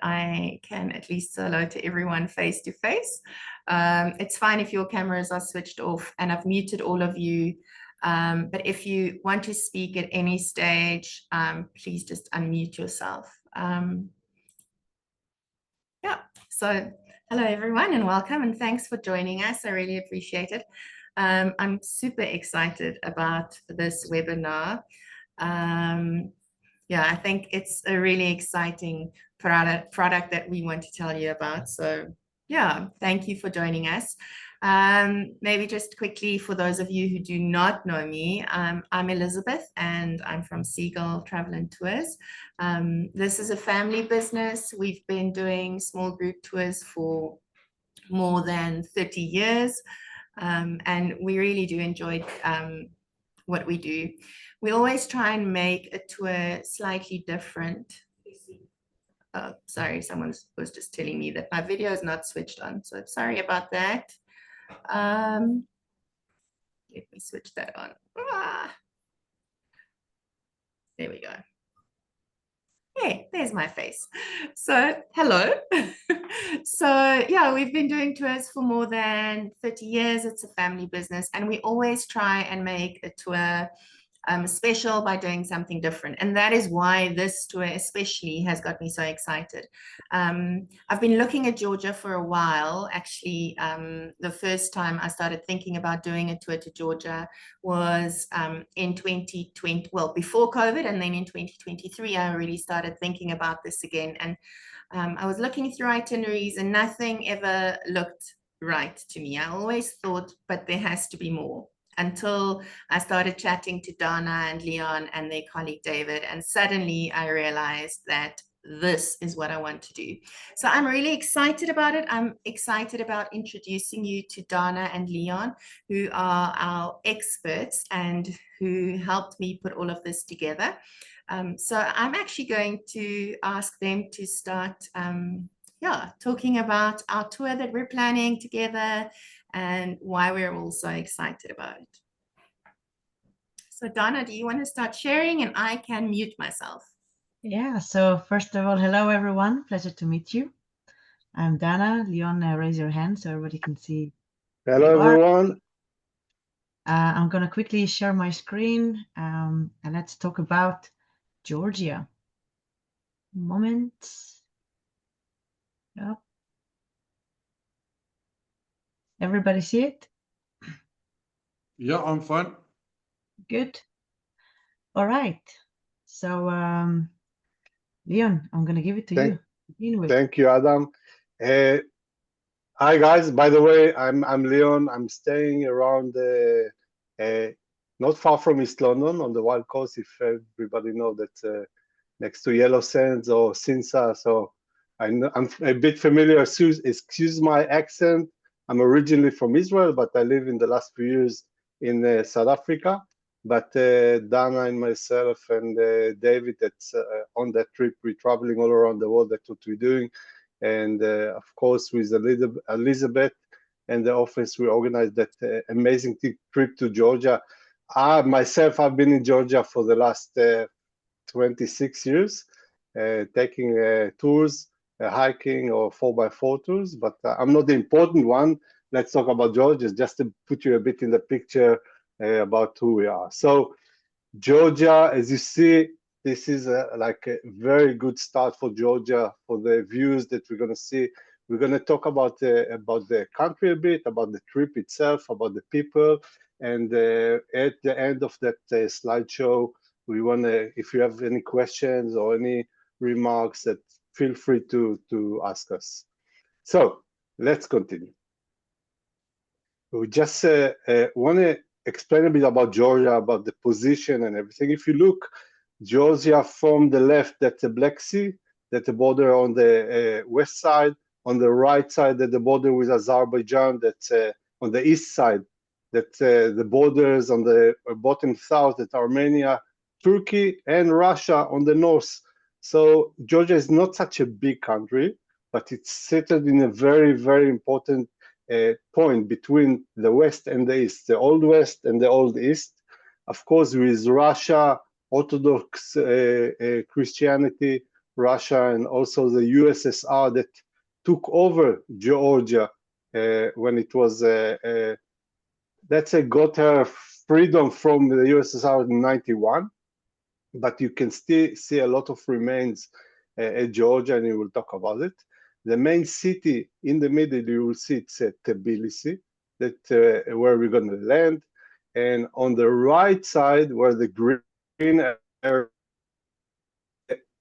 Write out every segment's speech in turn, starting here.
I can at least say hello to everyone face to face. It's fine if your cameras are switched off, and I've muted all of you. But if you want to speak at any stage, please just unmute yourself. Yeah, so hello everyone and welcome, and thanks for joining us. I really appreciate it. I'm super excited about this webinar. Yeah, I think it's a really exciting product that we want to tell you about. So yeah, thank you for joining us. Maybe just quickly, for those of you who do not know me, I'm Elizabeth and I'm from Seagull Travel and Tours. This is a family business. We've been doing small group tours for more than 30 years. And we really do enjoy what we do. We always try and make a tour slightly different. Oh, sorry, someone was just telling me that my video is not switched on, so sorry about that. Let me switch that on. There we go. Hey, there's my face. So hello. So yeah, we've been doing tours for more than 30 years. It's a family business, and we always try and make a tour special by doing something different. And that is why this tour especially has got me so excited. I've been looking at Georgia for a while. Actually, the first time I started thinking about doing a tour to Georgia was in 2020, well, before COVID, and then in 2023, I really started thinking about this again. And I was looking through itineraries and nothing ever looked right to me. I always thought, but there has to be more, until I started chatting to Donna and Leon and their colleague David, and suddenly I realized that this is what I want to do. So I'm really excited about it. I'm excited about introducing you to Donna and Leon, who are our experts and who helped me put all of this together. So I'm actually going to ask them to start talking about our tour that we're planning together and why we're all so excited about it. So Donna, do you want to start sharing, and I can mute myself? Yeah, so first of all, hello everyone, pleasure to meet you. I'm Dana. Leon, raise your hand so everybody can see. Hello everyone. I'm going to quickly share my screen and let's talk about Georgia. Moment. Yep. Everybody see it? Yeah, I'm fine. Good. All right. So, Leon, I'm going to give it to you. Thank you, Adam. Hi guys. By the way, I'm Leon. I'm staying around not far from East London on the Wild Coast. If everybody know that next to Yellow Sands or Cinsa, so I'm a bit familiar. Excuse my accent. I'm originally from Israel, but I live in the last few years in South Africa. But Dana and myself and David, that's on that trip, we're traveling all around the world. That's what we're doing. And of course, with Elizabeth and the office, we organized that amazing trip to Georgia. Myself, I've been in Georgia for the last 26 years, taking tours, hiking or 4x4 tours, but I'm not the important one. Let's talk about Georgia, just to put you a bit in the picture about who we are. So Georgia, as you see, this is like a very good start for Georgia, for the views that we're going to see. We're going to talk about the country a bit, about the trip itself, about the people, and at the end of that slideshow, we want to, if you have any questions or any remarks, that feel free to ask us. So let's continue. We just want to explain a bit about Georgia, about the position and everything. If you look, Georgia from the left, that's the Black Sea, that's the border on the west side. On the right side, that's the border with Azerbaijan. That's on the east side. That's the borders on the bottom south, that's Armenia, Turkey, and Russia on the north. So Georgia is not such a big country, but it's settled in a very, very important point between the West and the East, the Old West and the Old East. Of course, with Russia, Orthodox Christianity, Russia and also the USSR that took over Georgia when it was, let's say, got her freedom from the USSR in 91. But you can still see a lot of remains at Georgia, and we will talk about it. The main city in the middle, you will see it's Tbilisi, that where we're going to land. And on the right side, where the green area,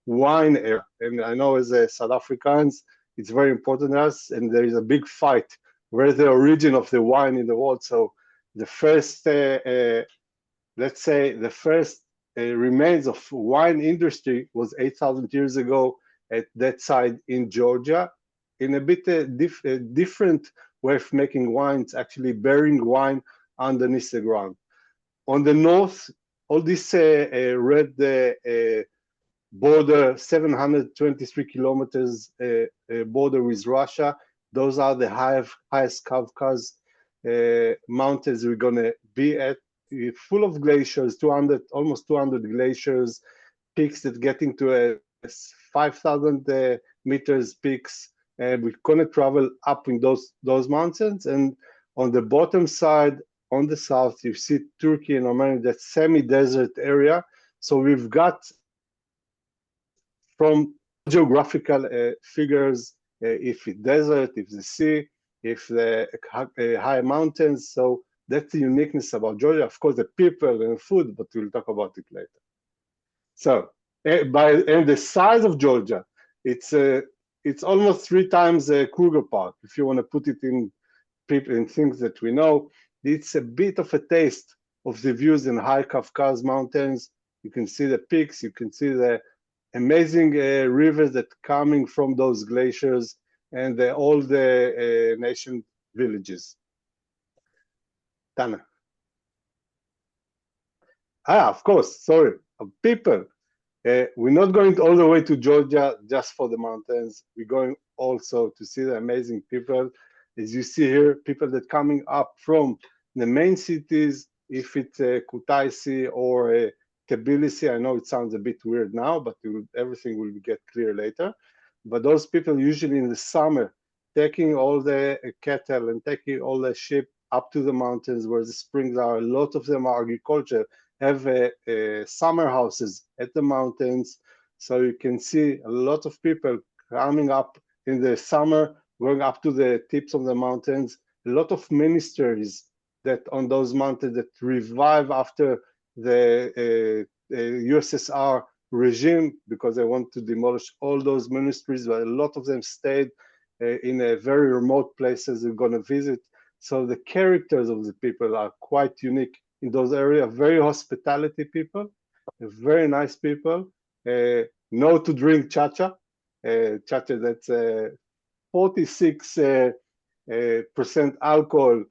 wine area. And I know as South Africans, it's very important to us, and there is a big fight where the origin of the wine in the world. So the first, let's say, the first remains of wine industry was 8,000 years ago at that side in Georgia, in a bit different way of making wines, actually burying wine underneath the ground. On the north, all this red border, 723 kilometers border with Russia, those are the highest Caucasus mountains we're going to be at, full of glaciers, almost 200 glaciers, peaks that get into 5,000 meters peaks. We're going to travel up in those mountains. And on the bottom side, on the south, you see Turkey and Armenia, that semi-desert area. So we've got from geographical figures, if it's desert, if the sea, if the high mountains. So that's the uniqueness about Georgia. Of course, the people and food, but we'll talk about it later. So, and the size of Georgia, it's almost 3 times Kruger Park. If you want to put it in people and things that we know, it's a bit of a taste of the views in high Caucasus mountains. You can see the peaks, you can see the amazing rivers that coming from those glaciers, and all the nation villages. Tana. Of course, sorry, people. We're not going all the way to Georgia just for the mountains. We're going also to see the amazing people. As you see here, people that coming up from the main cities, if it's Kutaisi or Tbilisi. I know it sounds a bit weird now, but everything will get clear later. But those people usually in the summer, taking all the cattle and taking all the sheep up to the mountains where the springs are. A lot of them are agriculture, have summer houses at the mountains. So you can see a lot of people coming up in the summer, going up to the tips of the mountains. A lot of ministries that on those mountains that revive after the USSR regime, because they want to demolish all those ministries, but a lot of them stayed in a very remote places we're going to visit. So the characters of the people are quite unique in those areas. Very hospitality people, very nice people. Know to drink chacha. Chacha, that's 46% alcohol,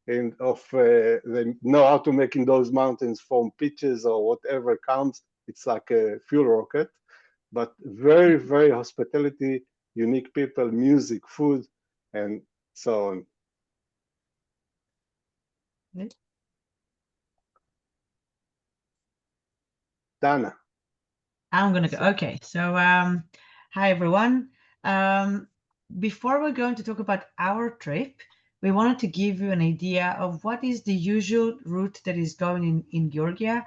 and they know how to make in those mountains from peaches or whatever comes. It's like a fuel rocket, but very, very hospitality, unique people, music, food, and so on. Dana. I'm gonna go. Okay, so hi everyone. Before we're going to talk about our trip, we wanted to give you an idea of what is the usual route that is going in Georgia.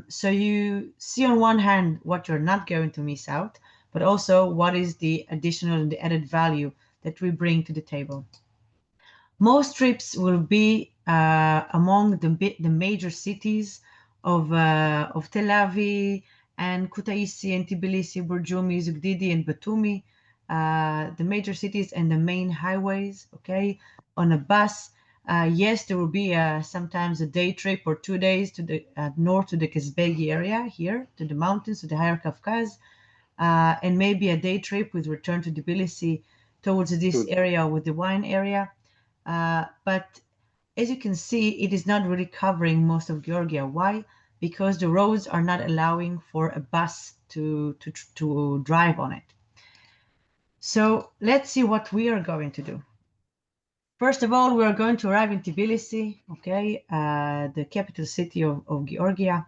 So you see on one hand what you're not going to miss out, but also what is the additional and the added value that we bring to the table. Most trips will be among the major cities of Tel Aviv and Kutaisi and Tbilisi, Burjumi, Zugdidi, and Batumi, the major cities and the main highways. Okay, on a bus. Yes, there will be sometimes a day trip or 2 days to the north to the Kazbegi area here, to the mountains, to the higher Kafkaz, and maybe a day trip with return to Tbilisi towards this area with the wine area. But as you can see, it is not really covering most of Georgia. Why? Because the roads are not allowing for a bus to drive on it. So let's see what we are going to do. First of all, we are going to arrive in Tbilisi, okay, the capital city of Georgia.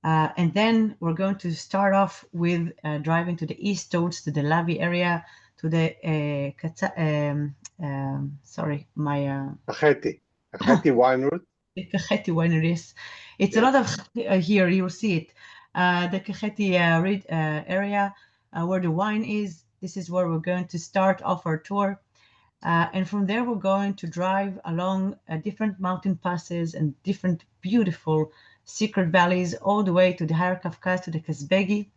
And then we're going to start off with driving to the east towards the Lavi area, to the sorry, my Kaheti wine route. the Kaheti wineries. It's a Yes. lot of here. You'll see it. The Kaheti area where the wine is. This is where we're going to start off our tour. And from there, we're going to drive along different mountain passes and different beautiful secret valleys all the way to the Higher Kafkas, to the Kazbegi.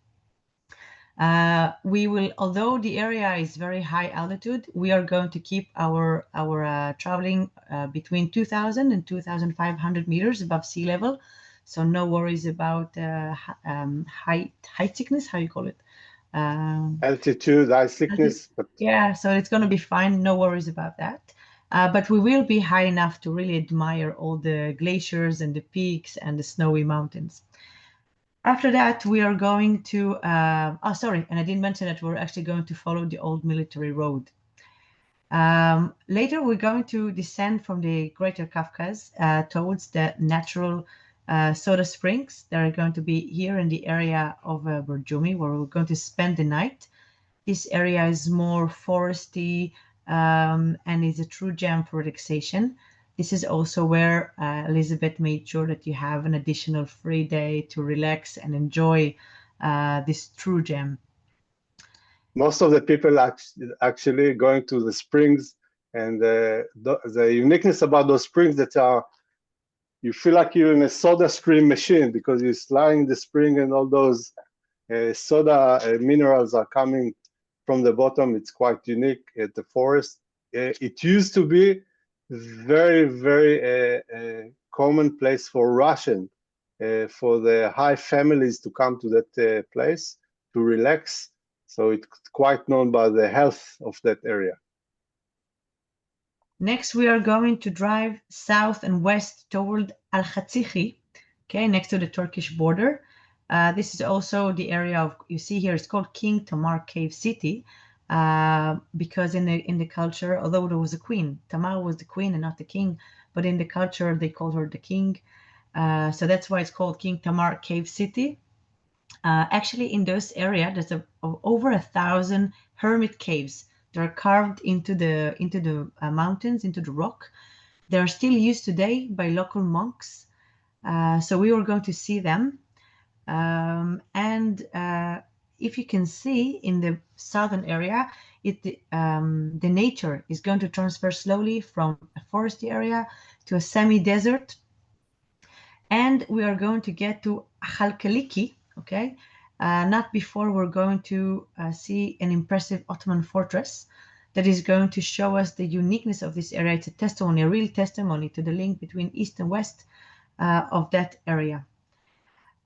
We will, although the area is very high altitude, we are going to keep our traveling between 2,000 and 2,500 meters above sea level. So no worries about height sickness, how you call it? Altitude, eye sickness. But Yeah, so it's going to be fine. No worries about that. But we will be high enough to really admire all the glaciers and the peaks and the snowy mountains. After that, we are going to, oh, sorry, and I didn't mention that we're actually going to follow the old military road. Later, we're going to descend from the Greater Kafkas towards the natural soda springs that are going to be here in the area of Burjumi, where we're going to spend the night. This area is more foresty and is a true gem for relaxation. This is also where Elizabeth made sure that you have an additional free day to relax and enjoy this true gem. most of the people actually going to the springs, and the uniqueness about those springs that are, you feel like you're in a soda stream machine because you're sliding the spring and all those soda minerals are coming from the bottom. It's quite unique at the forest. It used to be very, very common place for Russian, for the high families to come to that place to relax. So it's quite known by the health of that area. Next, we are going to drive south and west toward Al-Khatsihi, okay, next to the Turkish border. This is also the area of, you see here, it's called King Tamar Cave City, because in the culture, although there was a queen, Tamar was the queen and not the king, but in the culture they called her the king. So that's why it's called King Tamar Cave City. Actually, in this area, there's over 1,000 hermit caves. They're carved into the mountains, into the rock. They are still used today by local monks. So we were going to see them. And if you can see in the southern area, the nature is going to transfer slowly from a foresty area to a semi-desert. And we are going to get to Khalkhaliki, okay? Not before we're going to see an impressive Ottoman fortress that is going to show us the uniqueness of this area. It's a testimony, a real testimony to the link between East and West of that area.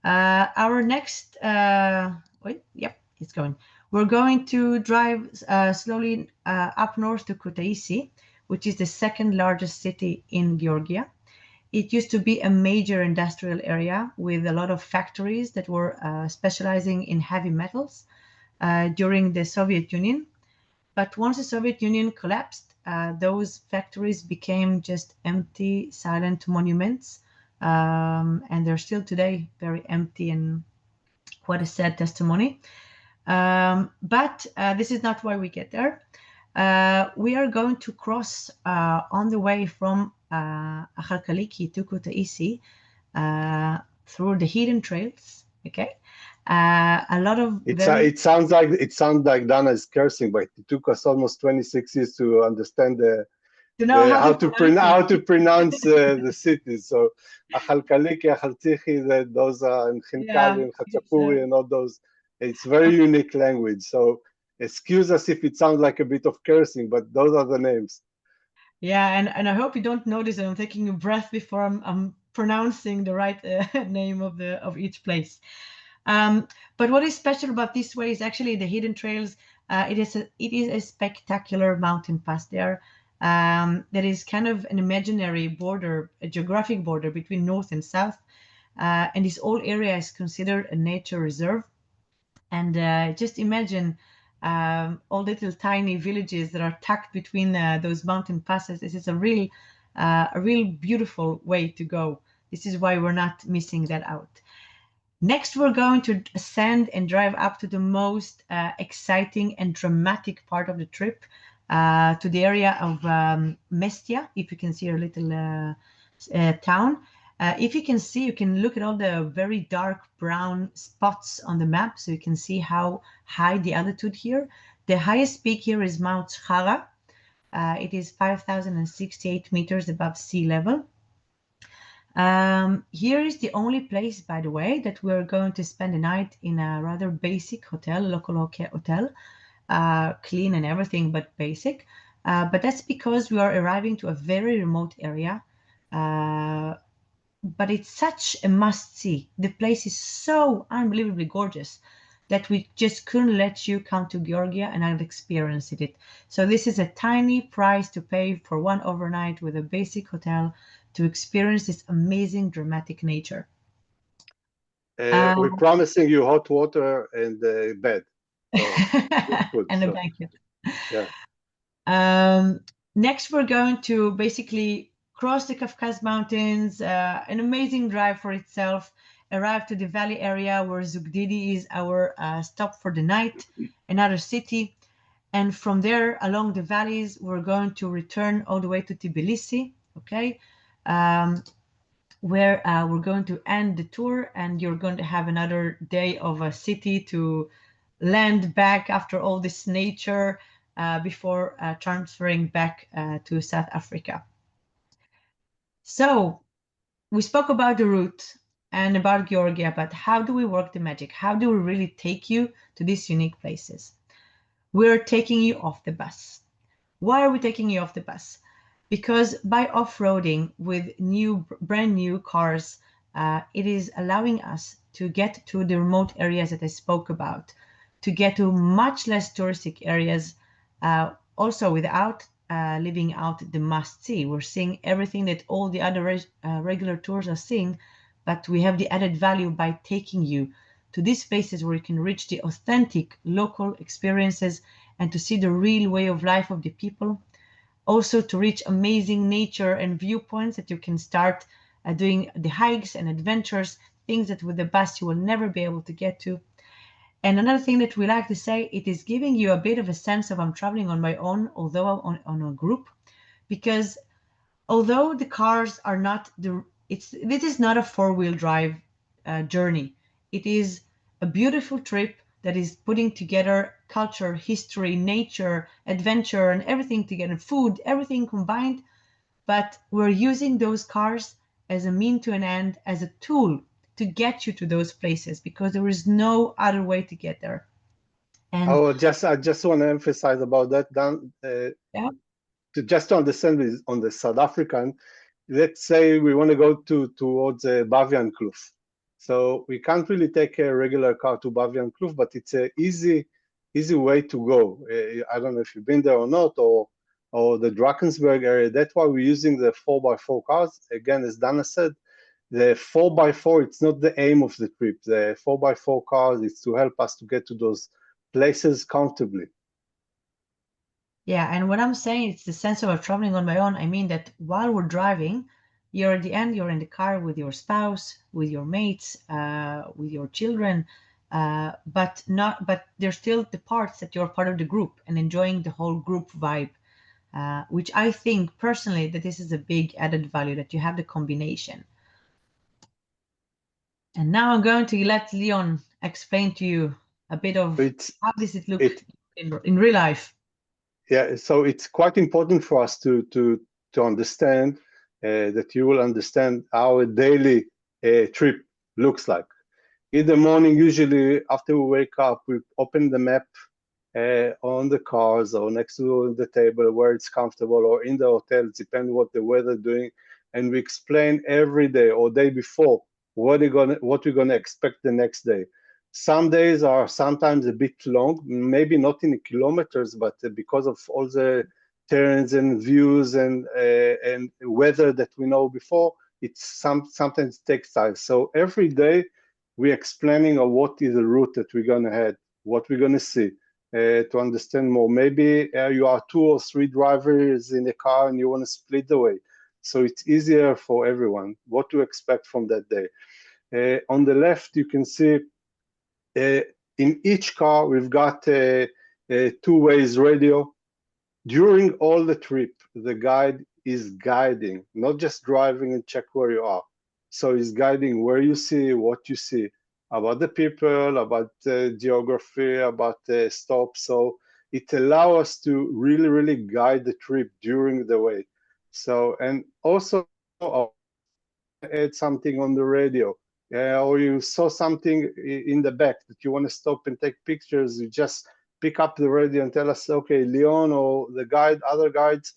Our next, it's going. We're going to drive slowly up north to Kutaisi, which is the second largest city in Georgia. It used to be a major industrial area with a lot of factories that were specializing in heavy metals during the Soviet Union. But once the Soviet Union collapsed, those factories became just empty, silent monuments. And they're still today very empty and quite a sad testimony. But this is not why we get there. We are going to cross on the way from Khalkhaliki to Kutaisi through the hidden trails. Okay, a lot of it sounds like Dana is cursing, but it took us almost 26 years to understand how to pronounce the cities. So Khalkhaliki, Khaltihi, those are in Khinkali and Khachapuri and all those. It's very unique language. So excuse us if it sounds like a bit of cursing, but those are the names. Yeah, and I hope you don't notice that I'm taking a breath before I'm pronouncing the right name of each place. But what is special about this way is actually the hidden trails. It is a spectacular mountain pass there. That is kind of an imaginary border, a geographic border between north and south. And this whole area is considered a nature reserve. And just imagine all little tiny villages that are tucked between those mountain passes. This is a real beautiful way to go. This is why we're not missing that out. Next, we're going to ascend and drive up to the most exciting and dramatic part of the trip, to the area of Mestia, if you can see a little town. If you can see, you can look at all the very dark brown spots on the map, so you can see how high the altitude here. The highest peak here is Mount Schara. It is 5,068 meters above sea level. Here is the only place, by the way, that we're going to spend the night in a rather basic hotel, local hotel, clean and everything, but basic. But that's because we are arriving to a very remote area. But it's such a must-see. The place is so unbelievably gorgeous that we just couldn't let you come to Georgia and not experience it. So this is a tiny price to pay for one overnight with a basic hotel to experience this amazing dramatic nature. We're promising you hot water and bed. So, good, and a blanket. Yeah. Next, we're going to basically cross the Kafkaz Mountains, an amazing drive for itself, arrive to the valley area where Zugdidi is our stop for the night, another city. And from there, along the valleys, we're going to return all the way to Tbilisi, okay? Where we're going to end the tour, and you're going to have another day of a city to land back after all this nature before transferring back to South Africa. So we spoke about the route and about Georgia, but how do we work the magic? How do we really take you to these unique places? We're taking you off the bus. Why are we taking you off the bus? Because by off-roading with brand new cars, it is allowing us to get to the remote areas that I spoke about, to get to much less touristic areas, also without leaving out the must-see. We're seeing everything that all the other regular tours are seeing, but we have the added value by taking you to these places where you can reach the authentic local experiences and to see the real way of life of the people. Also to reach amazing nature and viewpoints that you can start doing the hikes and adventures, things that with the bus you will never be able to get to. And another thing that we like to say, it is giving you a bit of a sense of I'm traveling on my own, although on a group, because although the cars are not this is not a four-wheel drive journey. It is a beautiful trip that is putting together culture, history, nature, adventure, and everything together, food, everything combined. But we're using those cars as a mean to an end, as a tool to get you to those places, because there is no other way to get there. And I just want to emphasize about that, Dan. Yeah. To understand this on the South African, let's say we want to go towards Bavian Kloof. So we can't really take a regular car to Bavian Kloof, but it's an easy way to go. I don't know if you've been there or not, or the Drakensberg area. That's why we're using the 4x4 cars. Again, as Dana said, the 4x4, it's not the aim of the trip. The 4x4 cars is to help us to get to those places comfortably. Yeah, and what I'm saying, it's the sense of traveling on my own. I mean that while we're driving, you're at the end, you're in the car with your spouse, with your mates, with your children, but there's still the parts that you're part of the group and enjoying the whole group vibe, which I think personally that this is a big added value, that you have the combination. And now I'm going to let Leon explain to you a bit of how does it look in real life. Yeah, so it's quite important for us to understand that you will understand how a daily trip looks like. In the morning, usually after we wake up, we open the map on the cars or next to the table where it's comfortable, or in the hotel, depending what the weather doing, and we explain every day or day before what we're gonna expect the next day. Some days are sometimes a bit long, maybe not in kilometers, but because of all the turns and views and weather that we know before, it's sometimes takes time. So every day we're explaining what is the route that we're gonna head, what we're gonna see, to understand more. Maybe you are 2 or 3 drivers in a car and you want to split the way. So it's easier for everyone what to expect from that day. On the left, you can see in each car, we've got a two-ways radio. During all the trip, the guide is guiding, not just driving and check where you are. So he's guiding where you see, what you see, about the people, about geography, about stops. So it allows us to really, really guide the trip during the way. So, and also add something on the radio, or you saw something in the back that you want to stop and take pictures, you just pick up the radio and tell us, okay, Leon or the guide, other guides,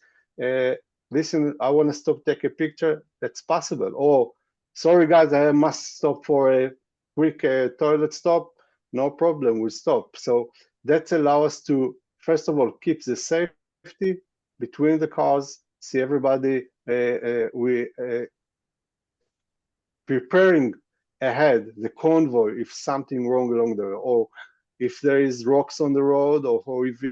listen, I want to stop, take a picture. That's possible. Or, sorry guys, I must stop for a quick toilet stop. No problem, we stop. So that allows us to, first of all, keep the safety between the cars, see everybody. We preparing ahead the convoy if something wrong along the road, or if there is rocks on the road, or if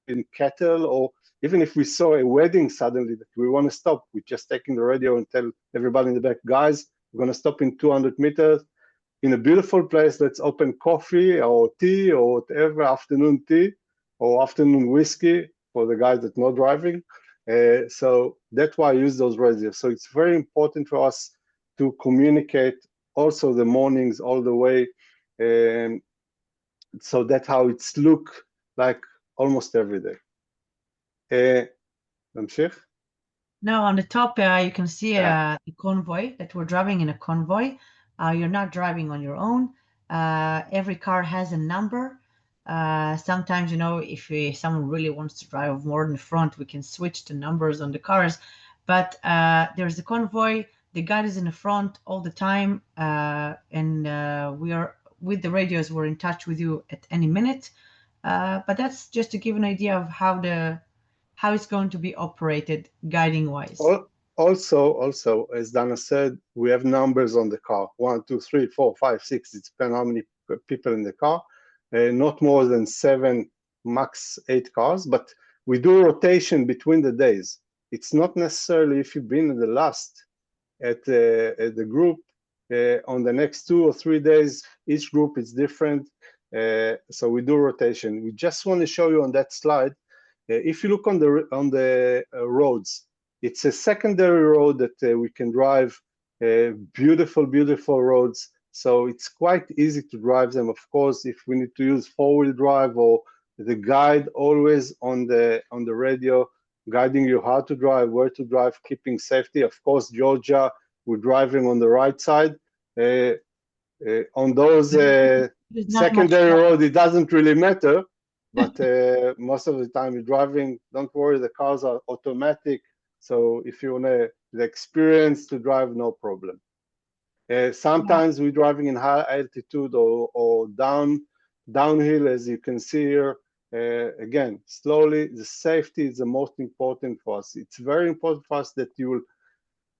in cattle, or even if we saw a wedding suddenly that we want to stop, we're just taking the radio and tell everybody in the back, guys, we're going to stop in 200 meters in a beautiful place. Let's open coffee or tea or whatever, afternoon tea or afternoon whiskey for the guys that not driving. So that's why I use those radios. So it's very important for us to communicate also the mornings all the way. So that's how it's look like almost every day. נמשיך? Now on the top, you can see a convoy, that we're driving in a convoy. You're not driving on your own. Every car has a number. Sometimes, you know, if someone really wants to drive more in the front, we can switch the numbers on the cars. But there's a convoy. The guide is in the front all the time, and we are with the radios. We're in touch with you at any minute. But that's just to give an idea of how it's going to be operated guiding wise. Also, as Dana said, we have numbers on the car: 1, 2, 3, 4, 5, 6. It depends how many people in the car. Not more than 7, max 8 cars. But we do rotation between the days. It's not necessarily if you've been in the last at the group. On the next 2 or 3 days, each group is different. So we do rotation. We just want to show you on that slide. If you look on the roads, it's a secondary road that we can drive. Beautiful, beautiful roads. So it's quite easy to drive them. Of course, if we need to use 4-wheel drive, or the guide always on the radio, guiding you how to drive, where to drive, keeping safety. Of course, Georgia, we're driving on the right side. On those secondary roads, it doesn't really matter. But most of the time you're driving, don't worry, the cars are automatic. So if you want the experience to drive, no problem. Sometimes we're driving in high altitude or downhill, as you can see here. Again, slowly, the safety is the most important for us. It's very important for us that you will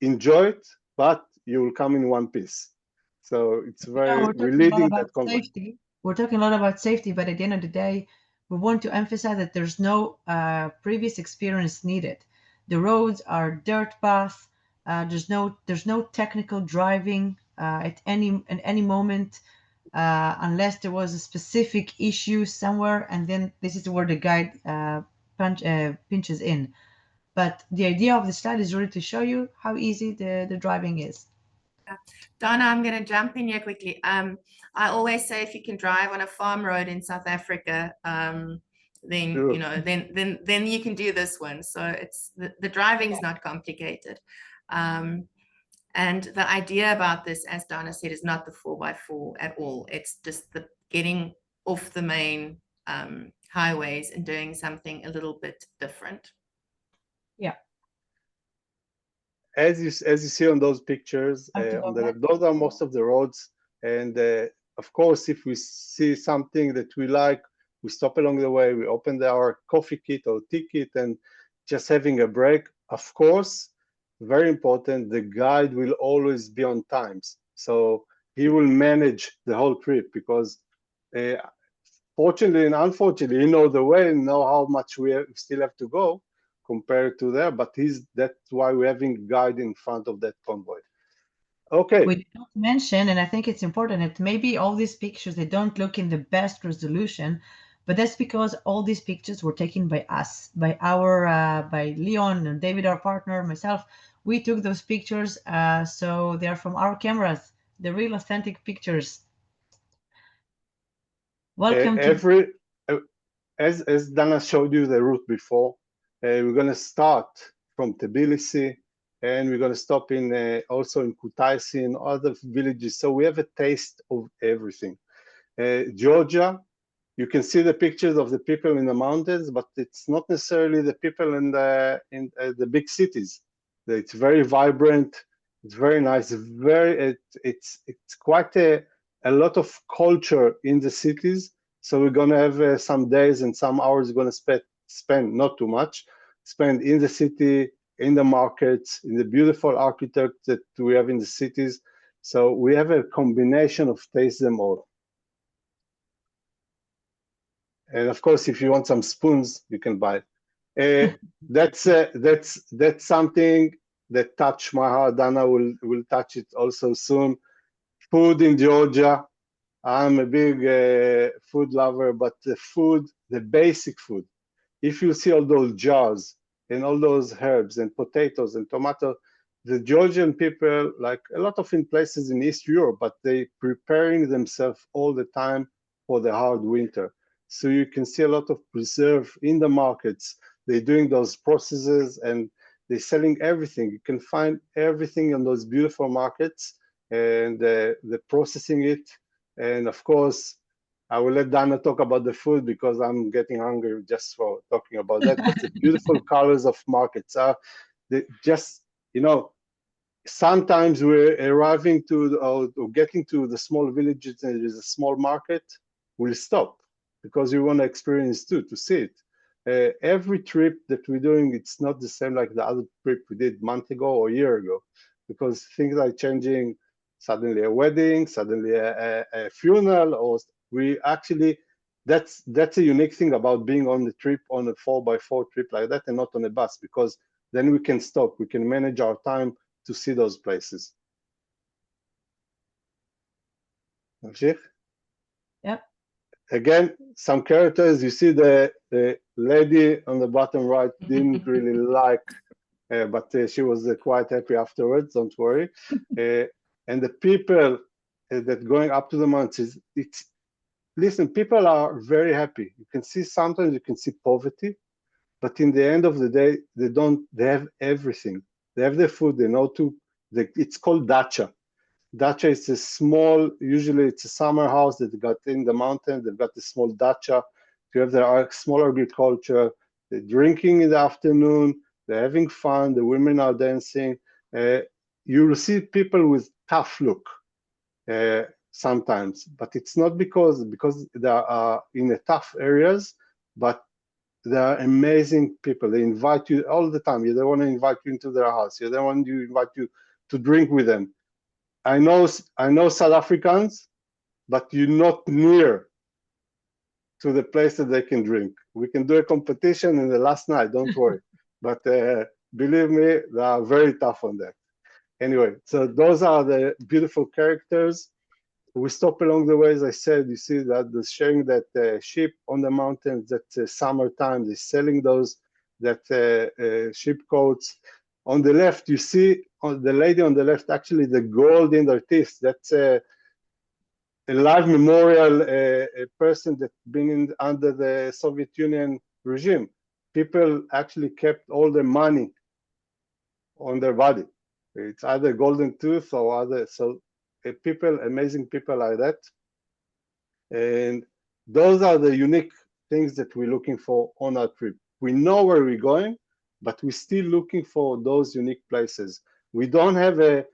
enjoy it, but you will come in one piece. So it's very, we're leading that convoy. We're talking a lot about safety, but at the end of the day, we want to emphasize that there's no previous experience needed. The roads are dirt paths. There's no technical driving at any moment, unless there was a specific issue somewhere, and then this is where the guide pinches in. But the idea of the slide is really to show you how easy the driving is. Donna, I'm going to jump in here quickly. I always say if you can drive on a farm road in South Africa, then you know, then you can do this one. So it's the driving is not complicated, and the idea about this, as Donna said, is not the 4x4 at all. It's just the getting off the main highways and doing something a little bit different. Yeah. As you see on those pictures, those are most of the roads. And of course, if we see something that we like, we stop along the way, we open our coffee kit or tea kit and just having a break. Of course, very important, the guide will always be on times. So he will manage the whole trip, because fortunately and unfortunately, you know the way and know how much we still have to go compared to there, but that's why we're having a guide in front of that convoy. Okay. We did not mention, and I think it's important, that maybe all these pictures, they don't look in the best resolution, but that's because all these pictures were taken by us, by Leon and David, our partner, myself. We took those pictures, so they are from our cameras, the real authentic pictures. Welcome to As Dana showed you the route before, we're going to start from Tbilisi, and we're going to stop in also in Kutaisi and other villages. So we have a taste of everything. Georgia, you can see the pictures of the people in the mountains, but it's not necessarily the people in the big cities. It's very vibrant. It's very nice. It's quite a lot of culture in the cities. So we're going to have some days and some hours we're going to spend, not too much, spend in the city, in the markets, in the beautiful architecture that we have in the cities. So we have a combination of taste them all. And of course, if you want some spoons, you can buy it. That's something that touched my heart. Dana will touch it also soon. Food in Georgia. I'm a big food lover, but the basic food. If you see all those jars and all those herbs and potatoes and tomato, the Georgian people, like a lot of in places in East Europe, but they preparing themselves all the time for the hard winter. So you can see a lot of preserve in the markets. They're doing those processes and they're selling everything. You can find everything on those beautiful markets, and they're processing it. And of course, I will let Dana talk about the food because I'm getting hungry just for talking about that. But the beautiful colors of markets are just, you know, sometimes we're arriving to or getting to the small villages and there's a small market, we'll stop because we want to experience too, to see it. Every trip that we're doing, it's not the same like the other trip we did a month ago or a year ago, because things are changing. Suddenly a wedding, suddenly a funeral, or we actually, that's a unique thing about being on the trip, on a 4x4 trip like that, and not on a bus, because then we can stop, we can manage our time to see those places. Yep. Again, some characters, you see the lady on the bottom right didn't really like, but she was quite happy afterwards, don't worry. And the people that going up to the mountains, listen, people are very happy. You can see, sometimes you can see poverty, but in the end of the day, they have everything. They have the food, they know it's called dacha. Dacha is a small, usually it's a summer house that they got in the mountain. They've got a small dacha. You have their small agriculture. They're drinking in the afternoon. They're having fun. The women are dancing. You will see people with tough look sometimes, but it's not because they are in the tough areas, but they are amazing people. They invite you all the time. They want to invite you into their house. They want to invite you to drink with them. I know South Africans, but you're not near to the place that they can drink. We can do a competition in the last night, don't worry. But believe me, they are very tough on that. Anyway, so those are the beautiful characters. We stop along the way, as I said. You see that they're sharing that sheep on the mountains, that summertime, they're selling those, sheep coats. On the left, you see the lady on the left, actually the gold in their teeth. That's a live memorial, a person that's been under the Soviet Union regime. People actually kept all the money on their body. It's either golden tooth or other. So people, amazing people like that. And those are the unique things that we're looking for on our trip. We know where we're going, but we're still looking for those unique places. We don't have a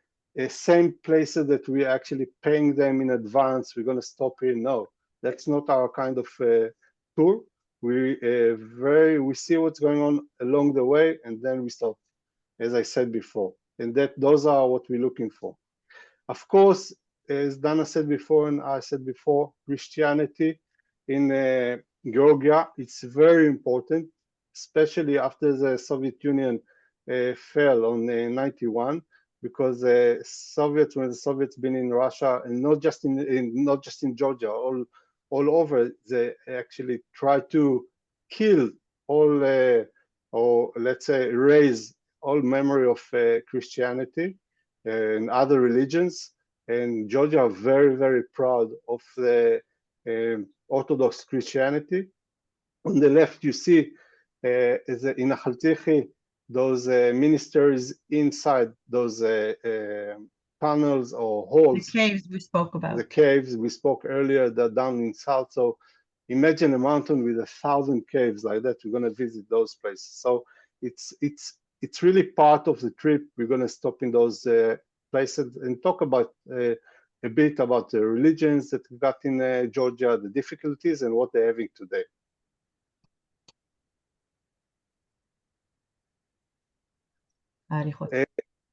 same places that we're actually paying them in advance. We're going to stop here. No, that's not our kind of tour. We see what's going on along the way, and then we stop, as I said before. And those are what we're looking for. Of course, as Dana said before and I said before, Christianity in Georgia, it's very important, especially after the Soviet Union fell on 91. because Soviets, when the Soviets been in Russia, and not just in Georgia, all over, they actually try to kill all, or let's say erase all memory of Christianity and other religions. And Georgia are very, very proud of the Orthodox Christianity. On the left, you see in Achaltichi, those ministers inside those tunnels or holes. The caves we spoke about. The caves we spoke earlier, that down in south. So imagine a mountain with 1,000 caves like that. We're going to visit those places. So it's really part of the trip. We're going to stop in those places and talk about a bit about the religions that we got in Georgia, the difficulties, and what they're having today.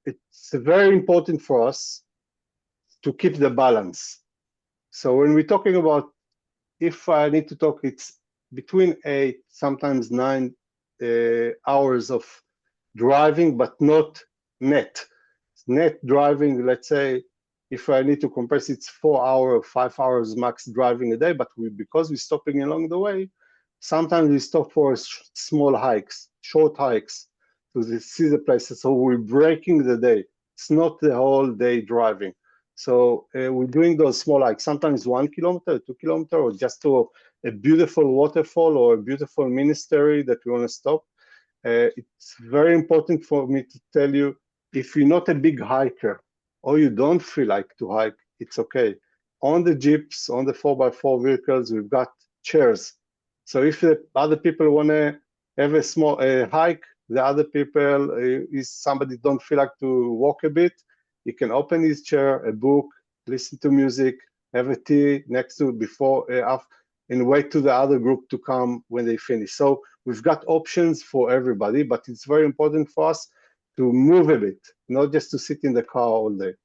It's very important for us to keep the balance. So when we're talking about, if I need to talk, it's between 8, sometimes 9 hours of driving, but not net. Net driving, let's say, if I need to compress, it's 4 hours, 5 hours max driving a day, but because we're stopping along the way, sometimes we stop for small hikes, short hikes, to see the places. So we're breaking the day. It's not the whole day driving. So we're doing those small hikes, sometimes 1 kilometer, 2 kilometers, or just to a beautiful waterfall or a beautiful monastery that we want to stop. It's very important for me to tell you, if you're not a big hiker or you don't feel like to hike, it's okay. On the jeeps, on the 4x4 vehicles, we've got chairs. So if the other people want to have a small hike, the other people, is somebody don't feel like to walk a bit, he can open his chair, a book, listen to music, have a tea next to before, and wait to the other group to come when they finish. So we've got options for everybody, but it's very important for us to move a bit, not just to sit in the car all day.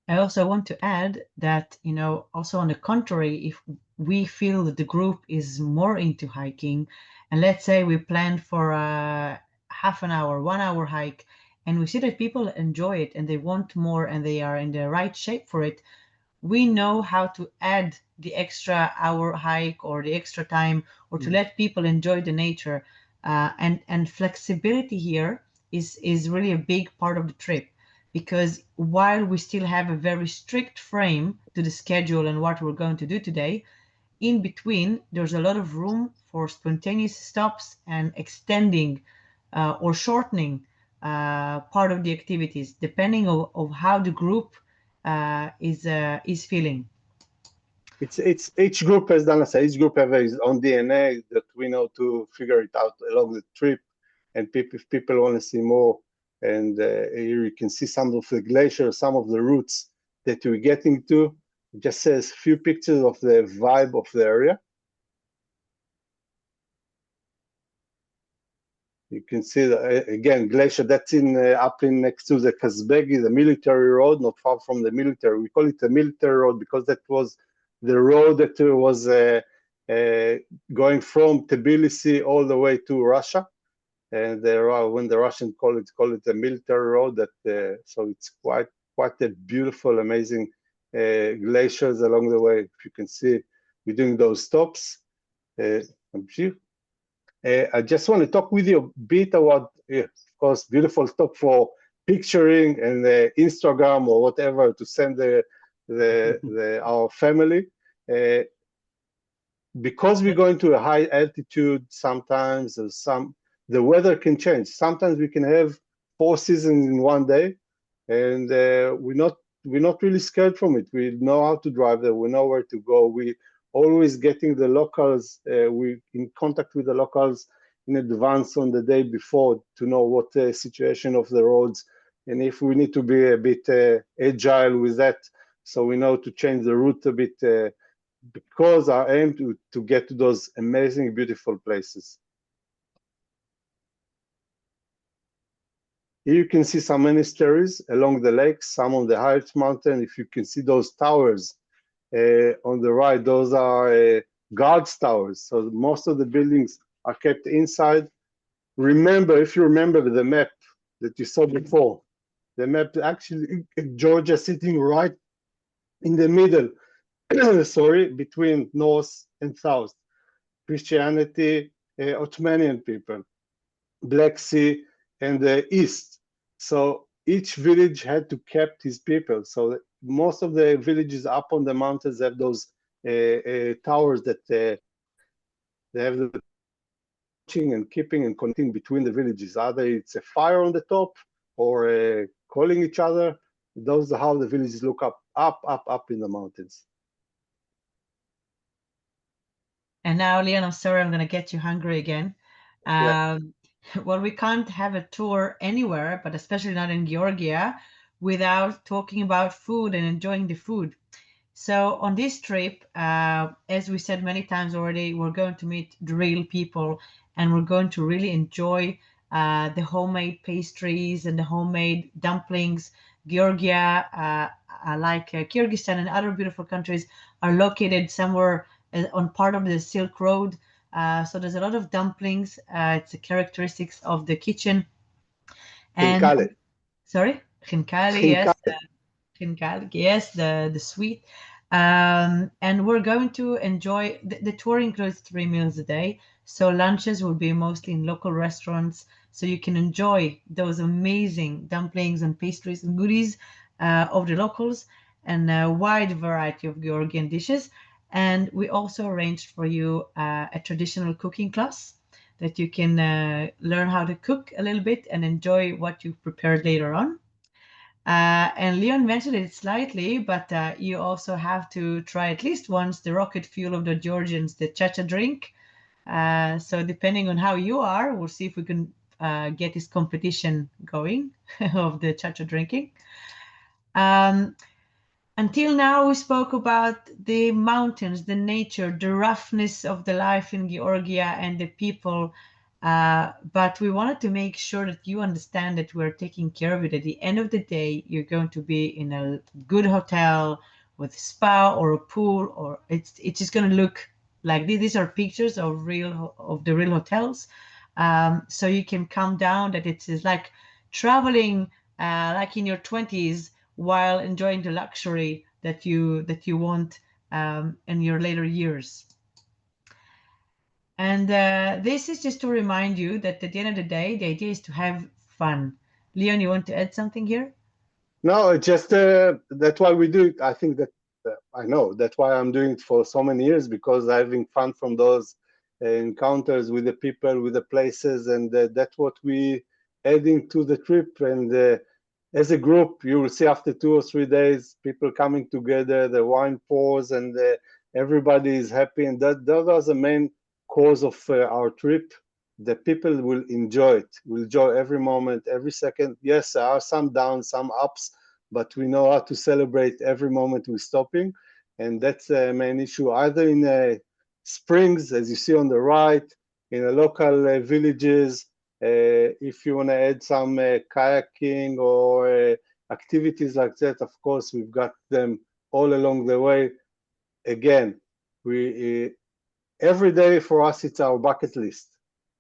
I also want to add that, also on the contrary, if we feel that the group is more into hiking, and let's say we planned for a half an hour, 1 hour hike, and we see that people enjoy it and they want more and they are in the right shape for it, we know how to add the extra hour hike or the extra time, or to let people enjoy the nature. And flexibility here is really a big part of the trip, because while we still have a very strict frame to the schedule and what we're going to do today, in between there's a lot of room for spontaneous stops and extending or shortening part of the activities, depending on how the group is feeling. It's each group, as Dana said, each group has its own DNA that we know to figure it out along the trip. And if people want to see more, and here you can see some of the glaciers, some of the routes that we're getting to. It just says a few pictures of the vibe of the area. You can see that, again, glacier that's in up in next to the Kazbegi, the military road, not far from the military. We call it a military road because that was the road that was going from Tbilisi all the way to Russia. And when the Russians call it a military road. That so it's quite a beautiful, amazing glaciers along the way. If you can see, we're doing those stops. I just want to talk with you a bit about, of course, beautiful stop for picturing and Instagram or whatever to send our family. Because we're going to a high altitude, sometimes the weather can change. Sometimes we can have 4 seasons in one day, and we're not really scared from it. We know how to drive there. We know where to go. We always getting the locals. We in contact with the locals in advance on the day before to know what the situation of the roads, and if we need to be a bit agile with that, so we know to change the route a bit, because our aim to get to those amazing, beautiful places. Here you can see some monasteries along the lake, some on the highest mountain. If you can see those towers on the right, those are guards towers. So most of the buildings are kept inside. Remember, if you remember the map that you saw before, the map actually Georgia sitting right in the middle, sorry, between north and south. Christianity, Ottomanian people, Black Sea, and the east. So each village had to keep his people. So most of the villages up on the mountains have those towers that they have the watching and keeping and connecting between the villages. Either it's a fire on the top or calling each other. Those are how the villages look up in the mountains. And now, Leon, I'm sorry, I'm going to get you hungry again. Yeah. Well, we can't have a tour anywhere, but especially not in Georgia, without talking about food and enjoying the food. So on this trip, as we said many times already, we're going to meet the real people, and we're going to really enjoy the homemade pastries and the homemade dumplings. Georgia, like Kyrgyzstan and other beautiful countries, are located somewhere on part of the Silk Road. So there's a lot of dumplings. It's the characteristics of the kitchen. And Khinkale. sorry, khinkali, yes. Khinkale. Yes, the sweet. And we're going to enjoy the tour includes 3 meals a day. So lunches will be mostly in local restaurants. So you can enjoy those amazing dumplings and pastries and goodies of the locals and a wide variety of Georgian dishes. And we also arranged for you a traditional cooking class that you can learn how to cook a little bit and enjoy what you've prepared later on. And Leon mentioned it slightly, but you also have to try at least once the rocket fuel of the Georgians, the chacha drink. So depending on how you are, we'll see if we can get this competition going of the chacha drinking. Um, until now, we spoke about the mountains, the nature, the roughness of the life in Georgia and the people. But we wanted to make sure that you understand that we're taking care of it. At the end of the day, you're going to be in a good hotel with spa or a pool, or it's just going to look like this. These are pictures of the real hotels. So you can come down that it's like traveling like in your 20s while enjoying the luxury that you want in your later years. And this is just to remind you that at the end of the day, the idea is to have fun. Leon, you want to add something here? No, it's just that's why we do it. I think that I know that's why I'm doing it for so many years, because I'm having fun from those encounters with the people, with the places, and that's what we adding to the trip. And as a group, you will see after 2 or 3 days, people coming together, the wine pours, and everybody is happy. And that was the main cause of our trip. The people will enjoy it, will enjoy every moment, every second. Yes, there are some downs, some ups, but we know how to celebrate every moment we're stopping. And that's the main issue, either in springs, as you see on the right, in the local villages. If you want to add some kayaking or activities like that, of course, we've got them all along the way. Again, we every day for us, it's our bucket list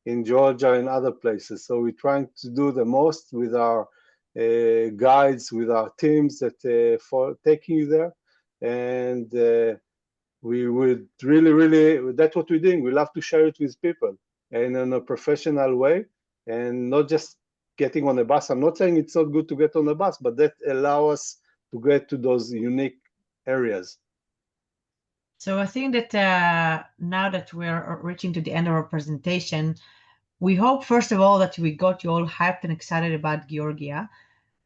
in Georgia and other places. So we're trying to do the most with our guides, with our teams that for taking you there. And we would really, that's what we're doing. We love to share it with people and in a professional way, and not just getting on a bus. I'm not saying it's not good to get on a bus, but that allow us to get to those unique areas. So I think that now that we're reaching to the end of our presentation, we hope, first of all, that we got you all hyped and excited about Georgia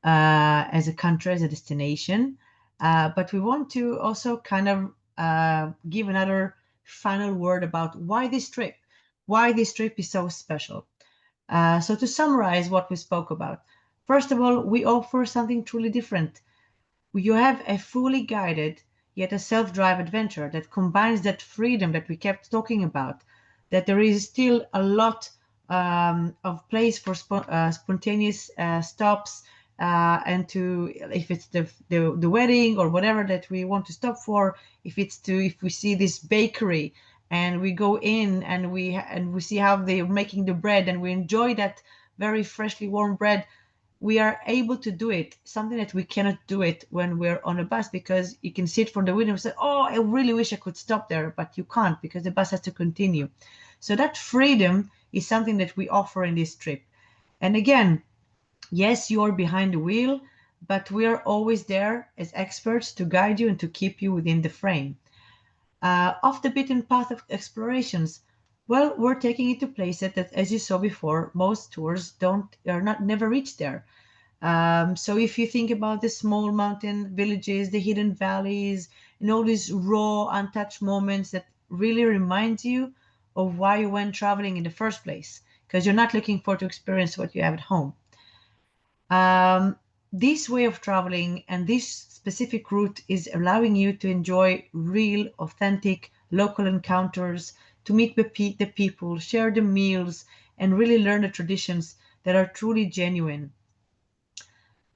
as a country, as a destination. But we want to also kind of give another final word about why this trip is so special. So to summarize what we spoke about, first of all, we offer something truly different. You have a fully guided yet a self-drive adventure that combines that freedom that we kept talking about, that there is still a lot of place for spontaneous stops, and to, if it's the wedding or whatever that we want to stop for, if we see this bakery and we go in and we see how they're making the bread and we enjoy that very freshly warm bread, we are able to do it, something that we cannot do it when we're on a bus, because you can sit from the window and say, oh, I really wish I could stop there, but you can't because the bus has to continue. So that freedom is something that we offer in this trip. And again, yes, you're behind the wheel, but we're always there as experts to guide you and to keep you within the frame. Off the beaten path of explorations, well, we're taking it to places that, as you saw before, most tours never reach there. So if you think about the small mountain villages, the hidden valleys, and all these raw, untouched moments that really remind you of why you went traveling in the first place, because you're not looking for to experience what you have at home. This way of traveling and this specific route is allowing you to enjoy real, authentic, local encounters, to meet the people, share the meals, and really learn the traditions that are truly genuine.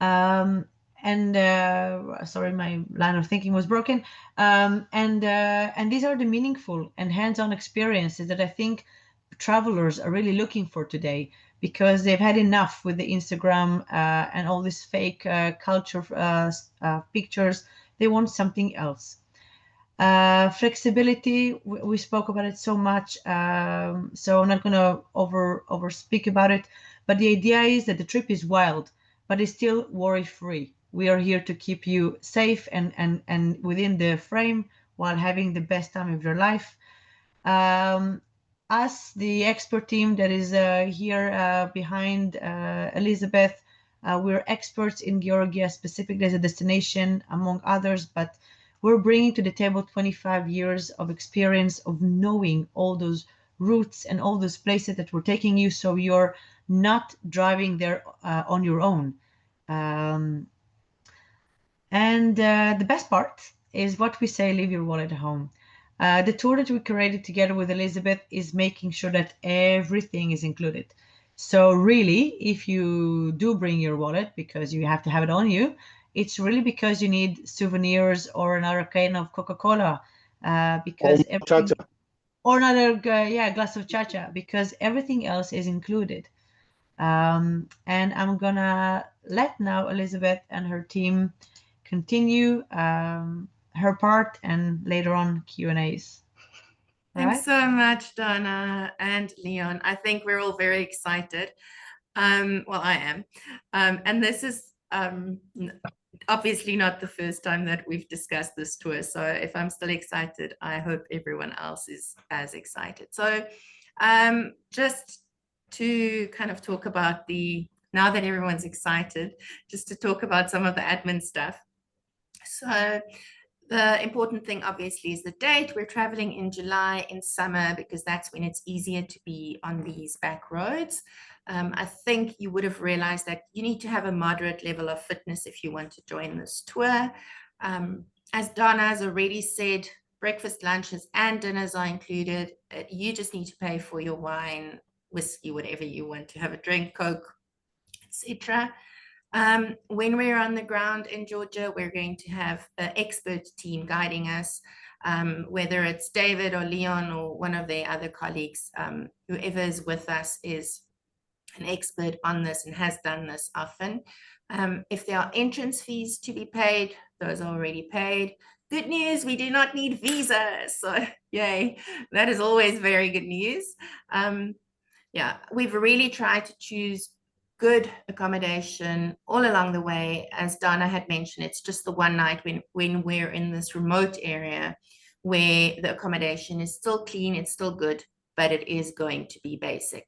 Sorry, my line of thinking was broken. And these are the meaningful and hands-on experiences that I think travelers are really looking for today, because they've had enough with the Instagram and all this fake culture pictures. They want something else. Flexibility, we spoke about it so much, so I'm not going to over speak about it, but the idea is that the trip is wild, but it's still worry free. We are here to keep you safe and within the frame while having the best time of your life. Us, the expert team that is here behind Elizabeth, we're experts in Georgia, specifically as a destination, among others, but we're bringing to the table 25 years of experience of knowing all those routes and all those places that we're taking you, so you're not driving there on your own. The best part is what we say, leave your wallet at home. The tour that we created together with Elizabeth is making sure that everything is included. So really, if you do bring your wallet because you have to have it on you, it's really because you need souvenirs or another can of Coca-Cola, because everything, or another glass of chacha, because everything else is included. And I'm gonna let now Elizabeth and her team continue her part, and later on Q&As. Thanks so much, Donna and Leon. I think we're all very excited. Well, I am. And this is obviously not the first time that we've discussed this tour. So if I'm still excited, I hope everyone else is as excited. So just to kind of talk about now that everyone's excited, just to talk about some of the admin stuff. So the important thing, obviously, is the date. We're traveling in July in summer because that's when it's easier to be on these back roads. I think you would have realized that you need to have a moderate level of fitness if you want to join this tour. As Donna has already said, breakfast, lunches, and dinners are included. You just need to pay for your wine, whiskey, whatever you want to have a drink, Coke, etc. When we're on the ground in Georgia, we're going to have an expert team guiding us, whether it's David or Leon or one of their other colleagues. Whoever is with us is an expert on this and has done this often. If there are entrance fees to be paid, those are already paid. Good news, we do not need visas. So yay, that is always very good news. Yeah, we've really tried to choose good accommodation all along the way. As Donna had mentioned, it's just the one night when we're in this remote area where the accommodation is still clean, it's still good, but it is going to be basic.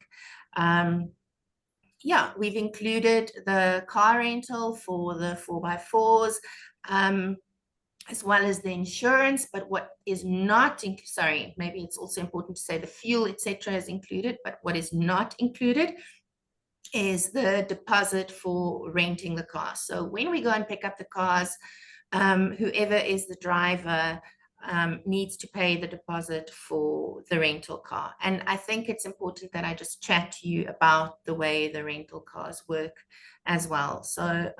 Yeah, we've included the car rental for the 4x4s, as well as the insurance, but what is not, sorry, maybe it's also important to say the fuel, etc. is included, but what is not included is the deposit for renting the car. So when we go and pick up the cars, whoever is the driver needs to pay the deposit for the rental car. And I think it's important that I just chat to you about the way the rental cars work as well. So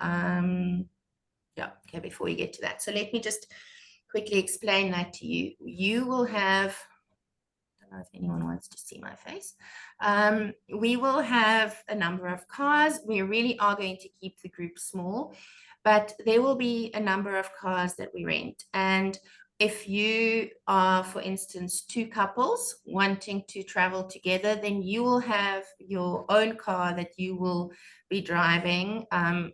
yeah, okay, before we get to that. So let me just quickly explain that to you. You will have, don't know if anyone wants to see my face. We will have a number of cars. We really are going to keep the group small, but there will be a number of cars that we rent. And if you are, for instance, two couples wanting to travel together, then you will have your own car that you will be driving.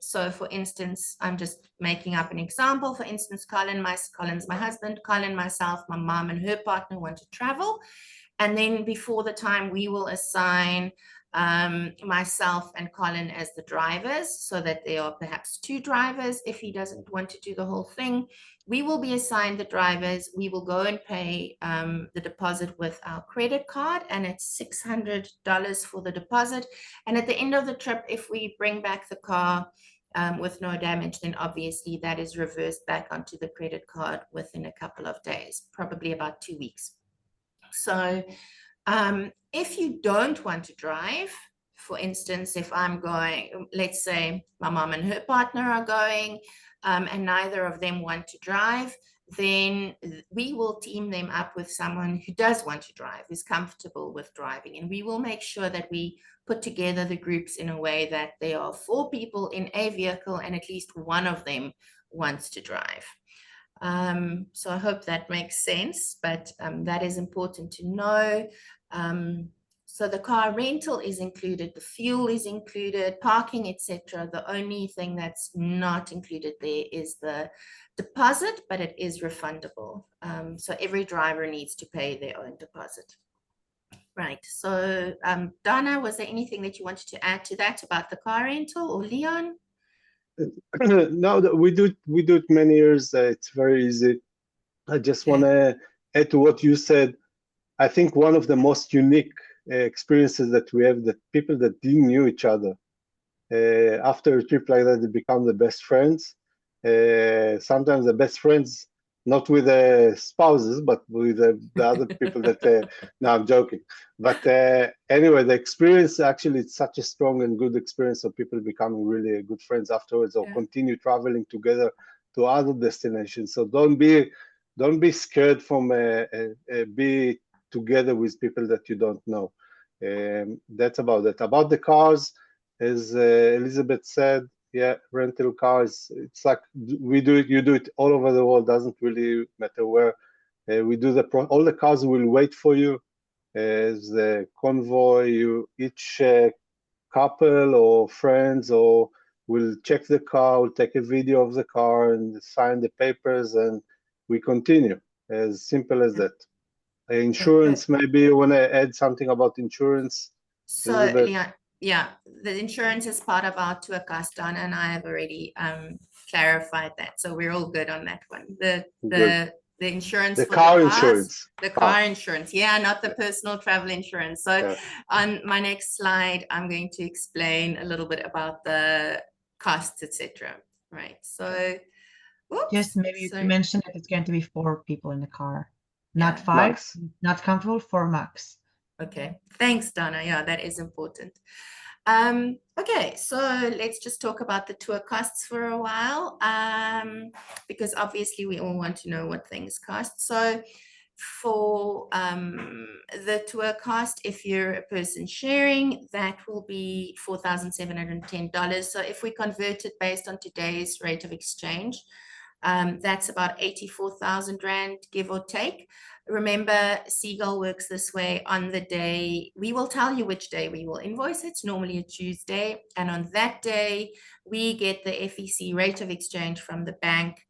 So for instance, I'm just making up an example. For instance, Colin's my husband, Colin, myself, my mom and her partner want to travel. And then before the time, we will assign myself and Colin as the drivers, so that there are perhaps two drivers if he doesn't want to do the whole thing. We will be assigned the drivers. We will go and pay the deposit with our credit card, and it's $600 for the deposit. And at the end of the trip, if we bring back the car with no damage, then obviously that is reversed back onto the credit card within a couple of days, probably about 2 weeks. So if you don't want to drive, for instance, if I'm going, let's say my mom and her partner are going, and neither of them want to drive, then we will team them up with someone who does want to drive, who's comfortable with driving. And we will make sure that we put together the groups in a way that there are 4 people in a vehicle and at least one of them wants to drive. So I hope that makes sense, but that is important to know. So the car rental is included, the fuel is included, parking, etc. The only thing that's not included there is the deposit, but it is refundable. So every driver needs to pay their own deposit. Right. So Donna, was there anything that you wanted to add to that about the car rental, or Leon? No, we do it many years. It's very easy. I just want to add to what you said. I think one of the most unique experiences that we have, that people that didn't know each other, after a trip like that, they become the best friends. Sometimes the best friends, not with the spouses, but with the other people that, no, I'm joking. But anyway, the experience, actually, it's such a strong and good experience of people becoming really good friends afterwards, or continue traveling together to other destinations. So don't be scared from be together with people that you don't know. That's about it. About the cars, as Elizabeth said, yeah, rental cars, it's like we do it, you do it all over the world, doesn't really matter where. We do all the cars will wait for you as a convoy. Each couple or friends or will check the car, will take a video of the car and sign the papers, and we continue. As simple as that. Insurance, maybe you want to add something about insurance? So, Elizabeth? Leon, yeah, the insurance is part of our tour cost. Donna and I have already clarified that, so we're all good on that one. The insurance, the for car the cars, insurance, the car insurance, yeah, not the personal travel insurance. So on my next slide, I'm going to explain a little bit about the costs, etc. Right. So, oops, just maybe you can mention that it's going to be 4 people in the car, not 5. Max. Not comfortable, 4 max. Okay, thanks, Donna. Yeah, that is important. Okay, so let's just talk about the tour costs for a while, because obviously we all want to know what things cost. So for the tour cost, if you're a person sharing, that will be $4,710. So if we convert it based on today's rate of exchange, that's about 84,000 Rand, give or take. Remember, Seagull works this way. On the day, we will tell you which day we will invoice. It's normally a Tuesday. And on that day, we get the FEC rate of exchange from the bank.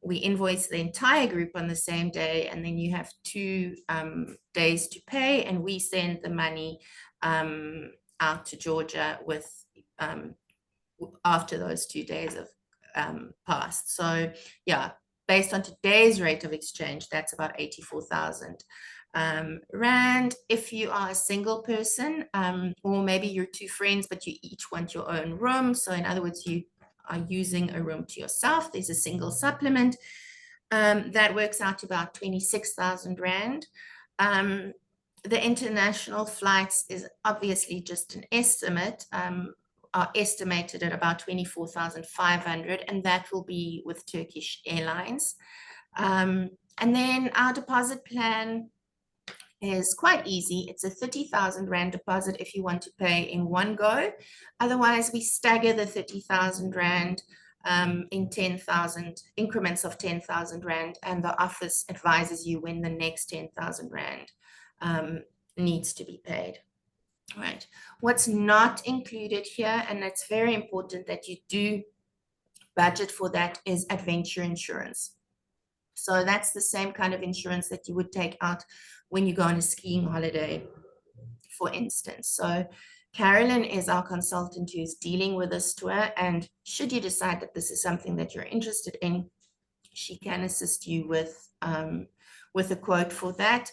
We invoice the entire group on the same day, and then you have 2 days to pay, and we send the money out to Georgia with after those 2 days of passed. So yeah, based on today's rate of exchange, that's about 84,000 Rand. If you are a single person, or maybe you're 2 friends, but you each want your own room. So in other words, you are using a room to yourself, there's a single supplement. That works out to about 26,000 Rand. The international flights is obviously just an estimate, are estimated at about 24,500, and that will be with Turkish Airlines. And then our deposit plan is quite easy. It's a 30,000 Rand deposit if you want to pay in one go. Otherwise, we stagger the 30,000 Rand in 10,000 increments of 10,000 Rand, and the office advises you when the next 10,000 Rand needs to be paid. Right. What's not included here, and it's very important that you do budget for that, is adventure insurance. So that's the same kind of insurance that you would take out when you go on a skiing holiday, for instance. So Carolyn is our consultant who is dealing with this tour, and should you decide that this is something that you're interested in, she can assist you with a quote for that.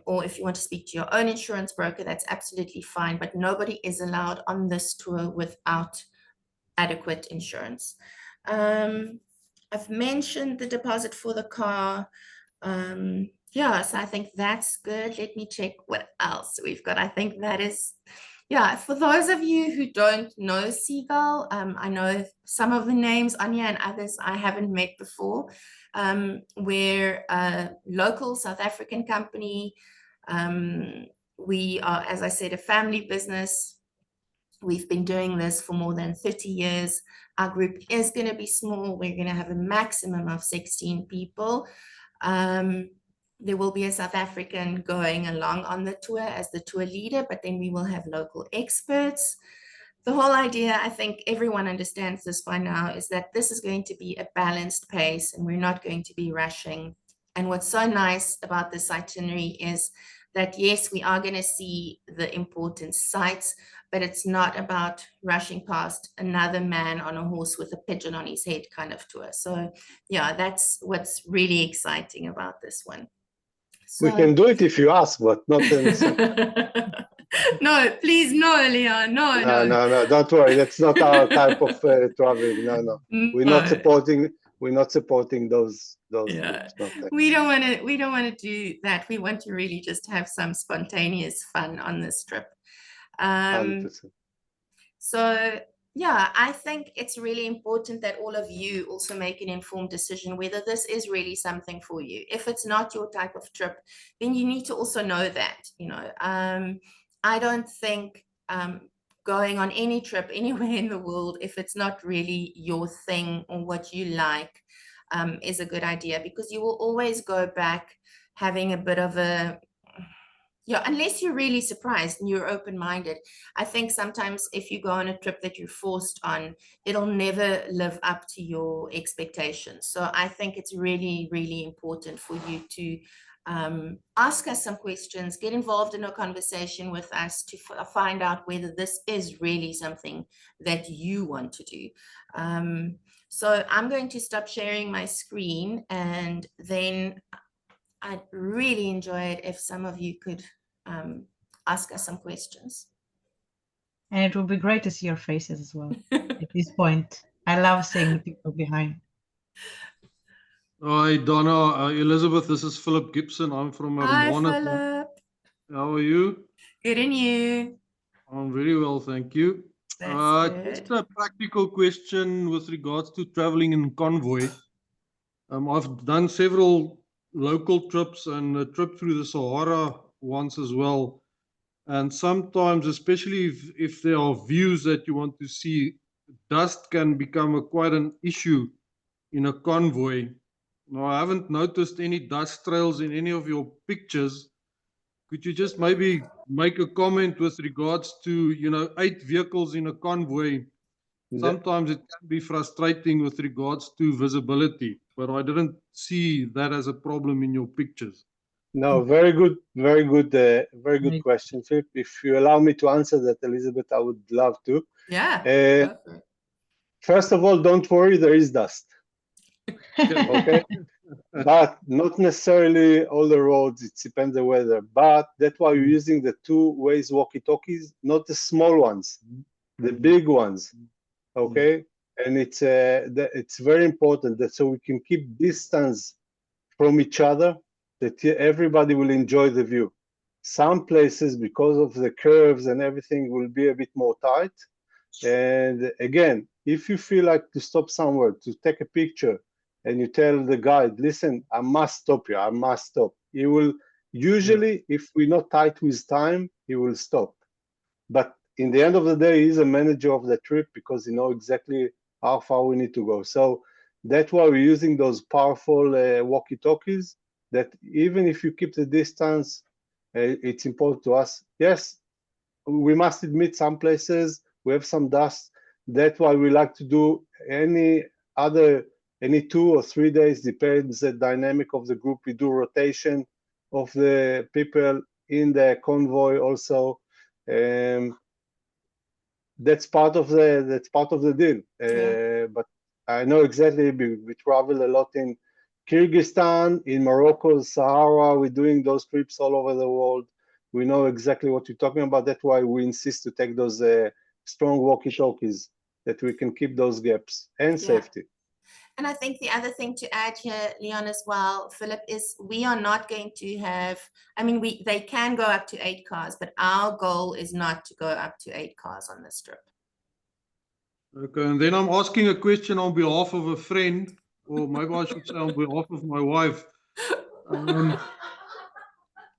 Or if you want to speak to your own insurance broker, that's absolutely fine. But nobody is allowed on this tour without adequate insurance. I've mentioned the deposit for the car. Yeah, so I think that's good. Let me check what else we've got. I think that is, yeah, for those of you who don't know Seagull, I know some of the names, Anya and others I haven't met before. We're a local South African company. We are, as I said, a family business. We've been doing this for more than 30 years. Our group is going to be small. We're going to have a maximum of 16 people. There will be a South African going along on the tour as the tour leader, but then we will have local experts. The whole idea, I think everyone understands this by now, is that this is going to be a balanced pace and we're not going to be rushing. And what's so nice about this itinerary is that, yes, we are going to see the important sites, but it's not about rushing past another man on a horse with a pigeon on his head kind of tour. So yeah, that's what's really exciting about this one. We can do it if you ask, but not necessarily. No, please, no, Leon, no, don't worry. That's not our type of traveling. No. We're not supporting those yeah. groups. No, we don't want to do that. We want to really just have some spontaneous fun on this trip. 100%. So yeah, I think it's really important that all of you also make an informed decision whether this is really something for you. If it's not your type of trip, then you need to also know that, you know. I don't think going on any trip anywhere in the world, if it's not really your thing or what you like, is a good idea, because you will always go back having a bit of a, yeah, unless you're really surprised and you're open-minded. I think sometimes if you go on a trip that you're forced on, it'll never live up to your expectations. So I think it's really, really important for you to ask us some questions, get involved in a conversation with us to find out whether this is really something that you want to do. So I'm going to stop sharing my screen, and then I'd really enjoy it if some of you could ask us some questions. And it will be great to see your faces as well at this point. I love seeing the people behind. Hi, Donna. Elizabeth, this is Philip Gibson. I'm from Hi, Monitor. Philip. How are you? Good, and you? I'm very well, thank you. That's Just good. a practical question with regards to traveling in convoy. I've done several local trips and a trip through the Sahara once as well. And sometimes, especially if there are views that you want to see, dust can become quite an issue in a convoy. Now, I haven't noticed any dust trails in any of your pictures. Could you just maybe make a comment with regards to, 8 vehicles in a convoy? Sometimes it can be frustrating with regards to visibility, but I didn't see that as a problem in your pictures. No, very good question, Philip. If you allow me to answer that, Elizabeth, I would love to. Yeah. First of all, don't worry, there is dust. Okay, but not necessarily all the roads. It depends the weather. But that's why you're using the two-way walkie-talkies, not the small ones, the big ones. Okay, and it's very important that so we can keep distance from each other, that everybody will enjoy the view. Some places, because of the curves and everything, will be a bit more tight. And again, if you feel like to stop somewhere to take a picture, and you tell the guide, listen, I must stop you, I must stop, you Usually, if we're not tight with time, he will stop. But in the end of the day, he's a manager of the trip because he knows exactly how far we need to go. So that's why we're using those powerful walkie-talkies that even if you keep the distance, it's important to us. Yes, we must admit some places we have some dust. That's why we like to do any 2 or 3 days, depends the dynamic of the group. We do rotation of the people in the convoy also. That's part of the deal. But I know exactly, we travel a lot in Kyrgyzstan, in Morocco, Sahara. We're doing those trips all over the world. We know exactly what you're talking about. That's why we insist to take those strong walkie-talkies, that we can keep those gaps and safety. And I think the other thing to add here, Leon, as well, Philip, is we are not going to have, I mean, they can go up to 8 cars, but our goal is not to go up to 8 cars on this trip. Okay, and then I'm asking a question on behalf of a friend, or maybe I should say on behalf of my wife.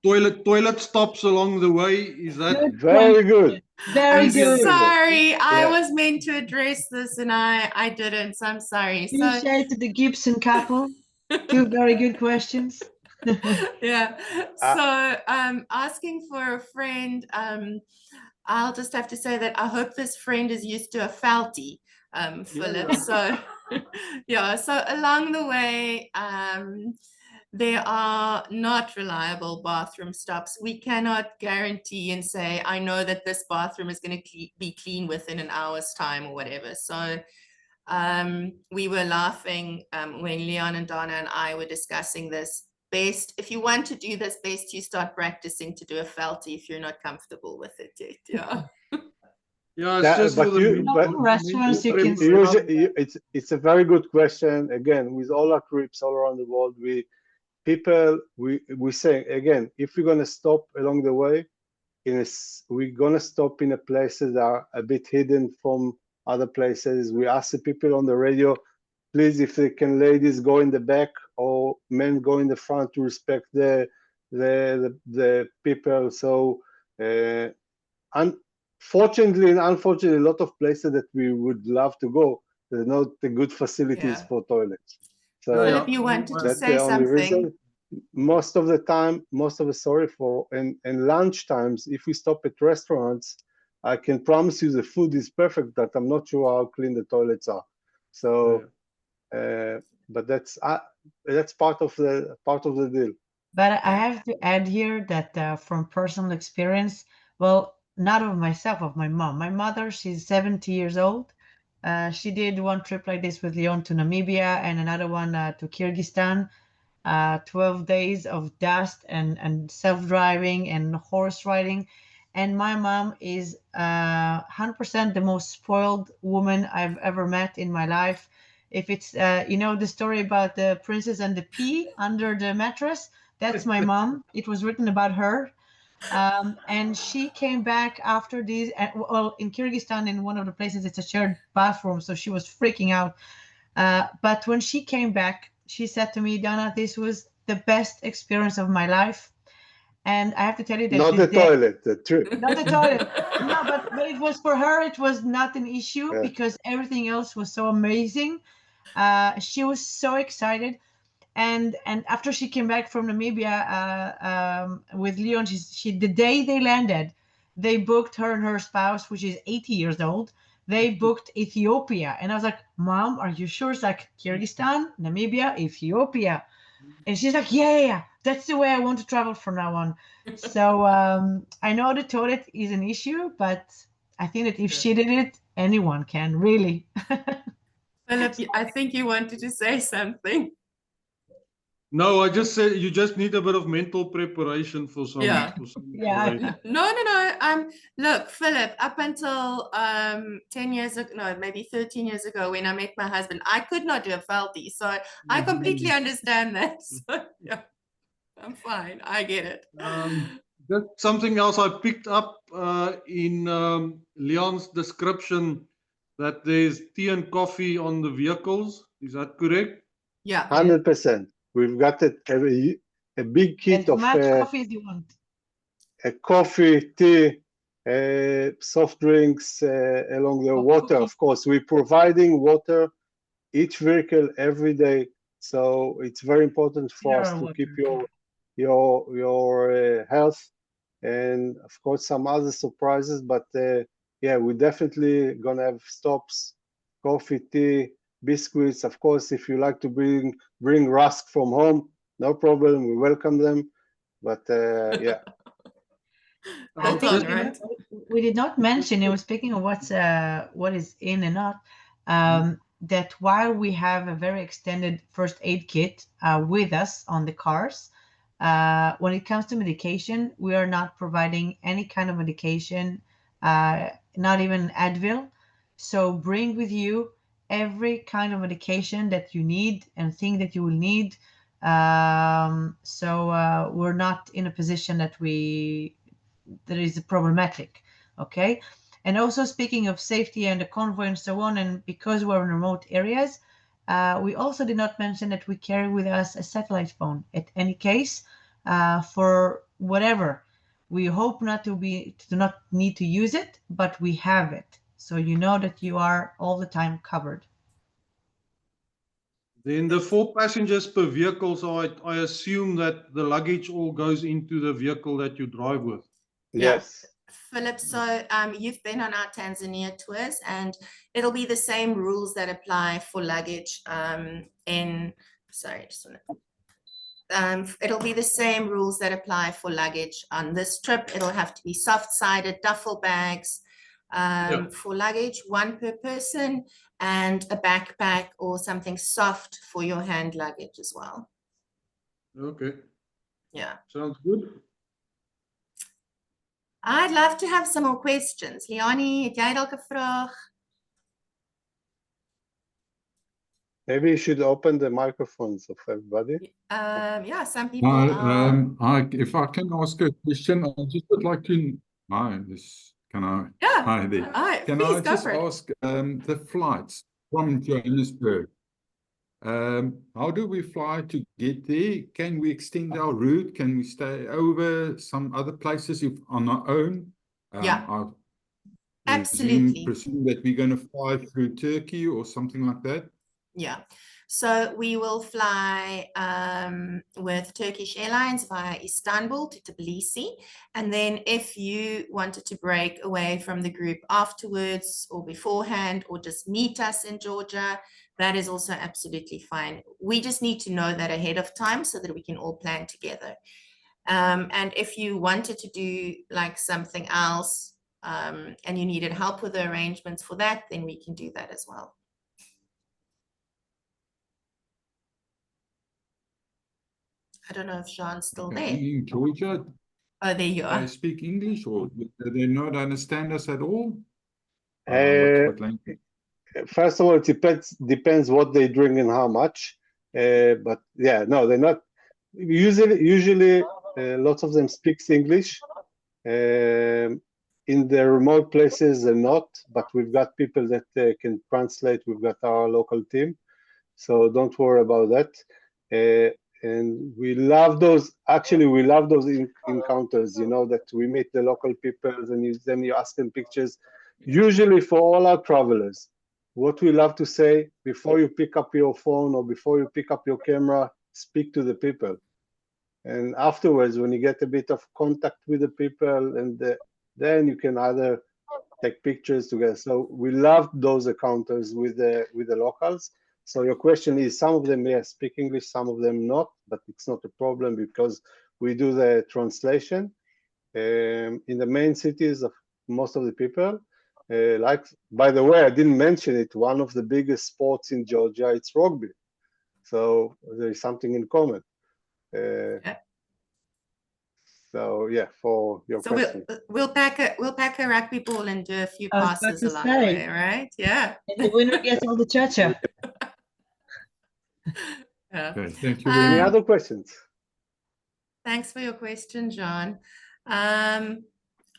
Toilet stops along the way, is that? Very good. Very good. Sorry, I was meant to address this and I didn't, so I'm sorry. You say to the Gibson couple, 2 very good questions. Yeah, so asking for a friend, I'll just have to say that I hope this friend is used to a felty, Philip. So yeah, so along the way, there are not reliable bathroom stops. We cannot guarantee and say, I know that this bathroom is going to be clean within an hour's time or whatever. So we were laughing when Leon and Donna and I were discussing this. Best, if you want to do this, best you start practicing to do a felty if you're not comfortable with it yet. Yeah. Yeah, it's just for the restaurants you can usually, it's a very good question. Again, with all our trips all around the world, we say again, if we're gonna stop along the way, we're gonna stop in a places that are a bit hidden from other places. We ask the people on the radio, please, if they can, ladies go in the back or men go in the front to respect the people. So fortunately and unfortunately, a lot of places that we would love to go, there's not the good facilities for toilets. So Philip, you wanted to say something. Reason. Most of the time, and lunch times, if we stop at restaurants, I can promise you the food is perfect, but I'm not sure how clean the toilets are. So, but that's part of the deal. But I have to add here that from personal experience, well, not of myself, of my mom. My mother, she's 70 years old. She did one trip like this with Leon to Namibia and another one to Kyrgyzstan. 12 days of dust and self-driving and horse riding. And my mom is 100% the most spoiled woman I've ever met in my life. If it's, you know, the story about the princess and the pea under the mattress, that's my mom. It was written about her. And she came back after these, well, in Kyrgyzstan, in one of the places, it's a shared bathroom. So she was freaking out. But when she came back, she said to me, Donna, this was the best experience of my life. And I have to tell you that not the toilet, the trip. Not the toilet. No, but it was, for her, it was not an issue because everything else was so amazing. She was so excited. And after she came back from Namibia with Leon, the day they landed, they booked, her and her spouse, which is 80 years old, they booked Ethiopia. And I was like, Mom, are you sure? It's like Kyrgyzstan, Namibia, Ethiopia. And she's like, yeah, that's the way I want to travel from now on. So I know the toilet is an issue, but I think that if she did it, anyone can, really. Philip, I think you wanted to say something. No, I just said you just need a bit of mental preparation for some. Yeah. No. Look, Philip, up until 10 years ago, no, maybe 13 years ago, when I met my husband, I could not do a felty. So I completely understand that. So, yeah, I'm fine. I get it. Just something else I picked up in Leon's description, that there's tea and coffee on the vehicles. Is that correct? Yeah. 100%. We've got it a big And kit how of much coffee do you want? coffee, tea, soft drinks along the water. Cookies. Of course, we're providing water each vehicle every day, so it's very important for us Mineral to keep water. your health, and of course some other surprises. But yeah, we're definitely gonna have stops, coffee, tea, biscuits. Of course, if you like to bring rusk from home, no problem, we welcome them. But yeah. I Hold think on, right? we did not mention, you were speaking of what is in and not, that while we have a very extended first aid kit with us on the cars, when it comes to medication, we are not providing any kind of medication, not even Advil. So bring with you every kind of medication that you need and think that you will need. So we're not in a position that is problematic. Okay. And also speaking of safety and the convoy and so on, and because we're in remote areas, we also did not mention that we carry with us a satellite phone at any case, for whatever. We hope to not need to use it, but we have it. So you know that you are all the time covered. Then the 4 passengers per vehicle, so I assume that the luggage all goes into the vehicle that you drive with. Yes. Philip, so you've been on our Tanzania tours, and it'll be the same rules that apply for luggage it'll be the same rules that apply for luggage on this trip. It'll have to be soft-sided duffel bags for luggage, 1 per person, and a backpack or something soft for your hand luggage as well. Okay. Yeah. Sounds good. I'd love to have some more questions. Leonie, het jy dalk 'n vraag? Maybe you should open the microphones of everybody. Yeah, some people are. If I can ask a question, I just would like to. Hi, can I? Yeah. Hi there. All right, Can please I go just for it. ask the flights from Johannesburg? How do we fly to get there? Can we extend our route? Can we stay over some other places if on our own? Yeah. I Absolutely. presume that we're going to fly through Turkey or something like that. Yeah. So we will fly with Turkish Airlines via Istanbul to Tbilisi. And then if you wanted to break away from the group afterwards or beforehand or just meet us in Georgia, that is also absolutely fine. We just need to know that ahead of time so that we can all plan together. And if you wanted to do like something else and you needed help with the arrangements for that, then we can do that as well. I don't know if Jean's still there. In Georgia, Oh, there you are. they speak English or do they not understand us at all? What language? First of all, it depends what they drink and how much. But yeah, no, they're not. Usually, lots of them speaks English. In the remote places, they're not. But we've got people that can translate. We've got our local team, so don't worry about that. And we love those. Actually, we love those encounters. You know, that we meet the local people and you ask them pictures. Usually, for all our travelers, what we love to say before you pick up your phone or before you pick up your camera, speak to the people. And afterwards, when you get a bit of contact with the people, and then you can either take pictures together. So we love those encounters with the locals. So your question is, some of them, yes, speak English, some of them not, but it's not a problem because we do the translation. In the main cities of most of the people, like, by the way, I didn't mention it, one of the biggest sports in Georgia, it's rugby. So there is something in common. So yeah, for your question. We'll pack a rugby ball and do a few I was about passes to along say. the way, right? Yeah. And the winner gets all the cha-cha. Yeah. Okay, thank you Any very much. other questions? Thanks for your question, John. I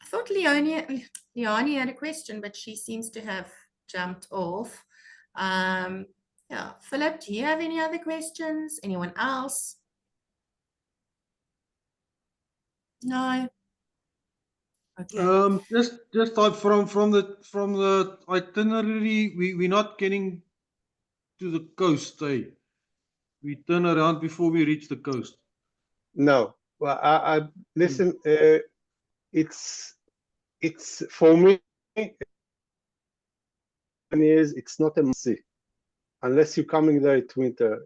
thought Leonie had a question, but she seems to have jumped off. Yeah, Philip, do you have any other questions? Anyone else? No. Okay. Just like from the itinerary, we're not getting to the coast, eh? We turn around before we reach the coast. No. Well, I listen. It's for me. Years, it's not a must-see unless you're coming there at winter.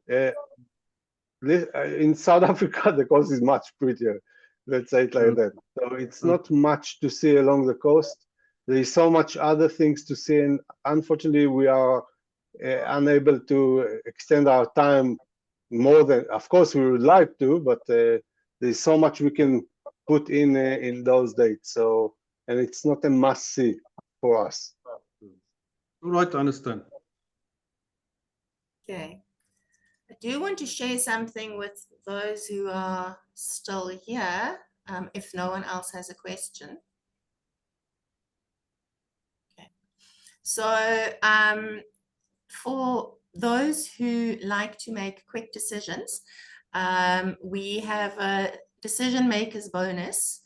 In South Africa, the coast is much prettier. Let's say it like that. So it's not much to see along the coast. There is so much other things to see, and unfortunately, we are unable to extend our time more than. Of course, we would like to, but there's so much we can put in those dates. So, and it's not a must-see for us. All right, I understand. Okay. I do want to share something with those who are still here, if no one else has a question. Okay. So for those who like to make quick decisions, we have a decision makers bonus.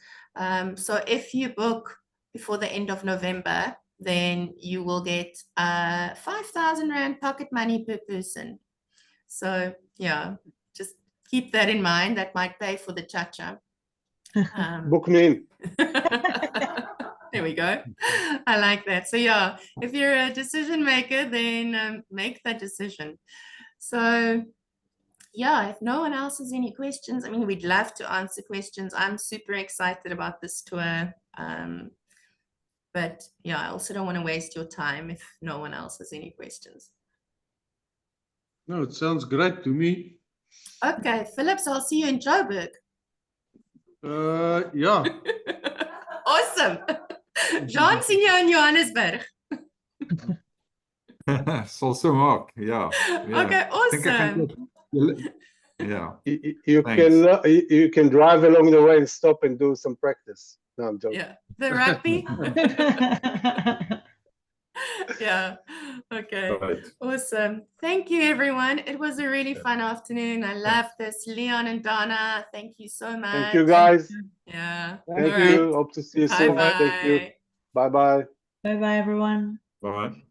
So if you book before the end of November, then you will get 5,000 Rand pocket money per person. So yeah, just keep that in mind. That might pay for the cha-cha. Book me in. There we go. I like that. So yeah, if you're a decision maker, then make that decision. So yeah, if no one else has any questions, I mean, we'd love to answer questions. I'm super excited about this tour. But yeah, I also don't want to waste your time if no one else has any questions. No, it sounds great to me. Okay, Phillips, I'll see you in Joburg. Yeah. Awesome. John, sien jou in Johannesburg. Sal so maak, ja. Okay, awesome. Yeah. You can drive along the way and stop and do some practice. No, I'm joking. Yeah, the rugby. Yeah, okay, Right. awesome. Thank you, everyone. It was a really fun afternoon. I love this. Leon and Donna, thank you so much. Thank you, guys. Yeah. Thank All you. right. Hope to see you soon. Bye-bye. Thank you. Bye-bye. Bye bye, everyone. Bye.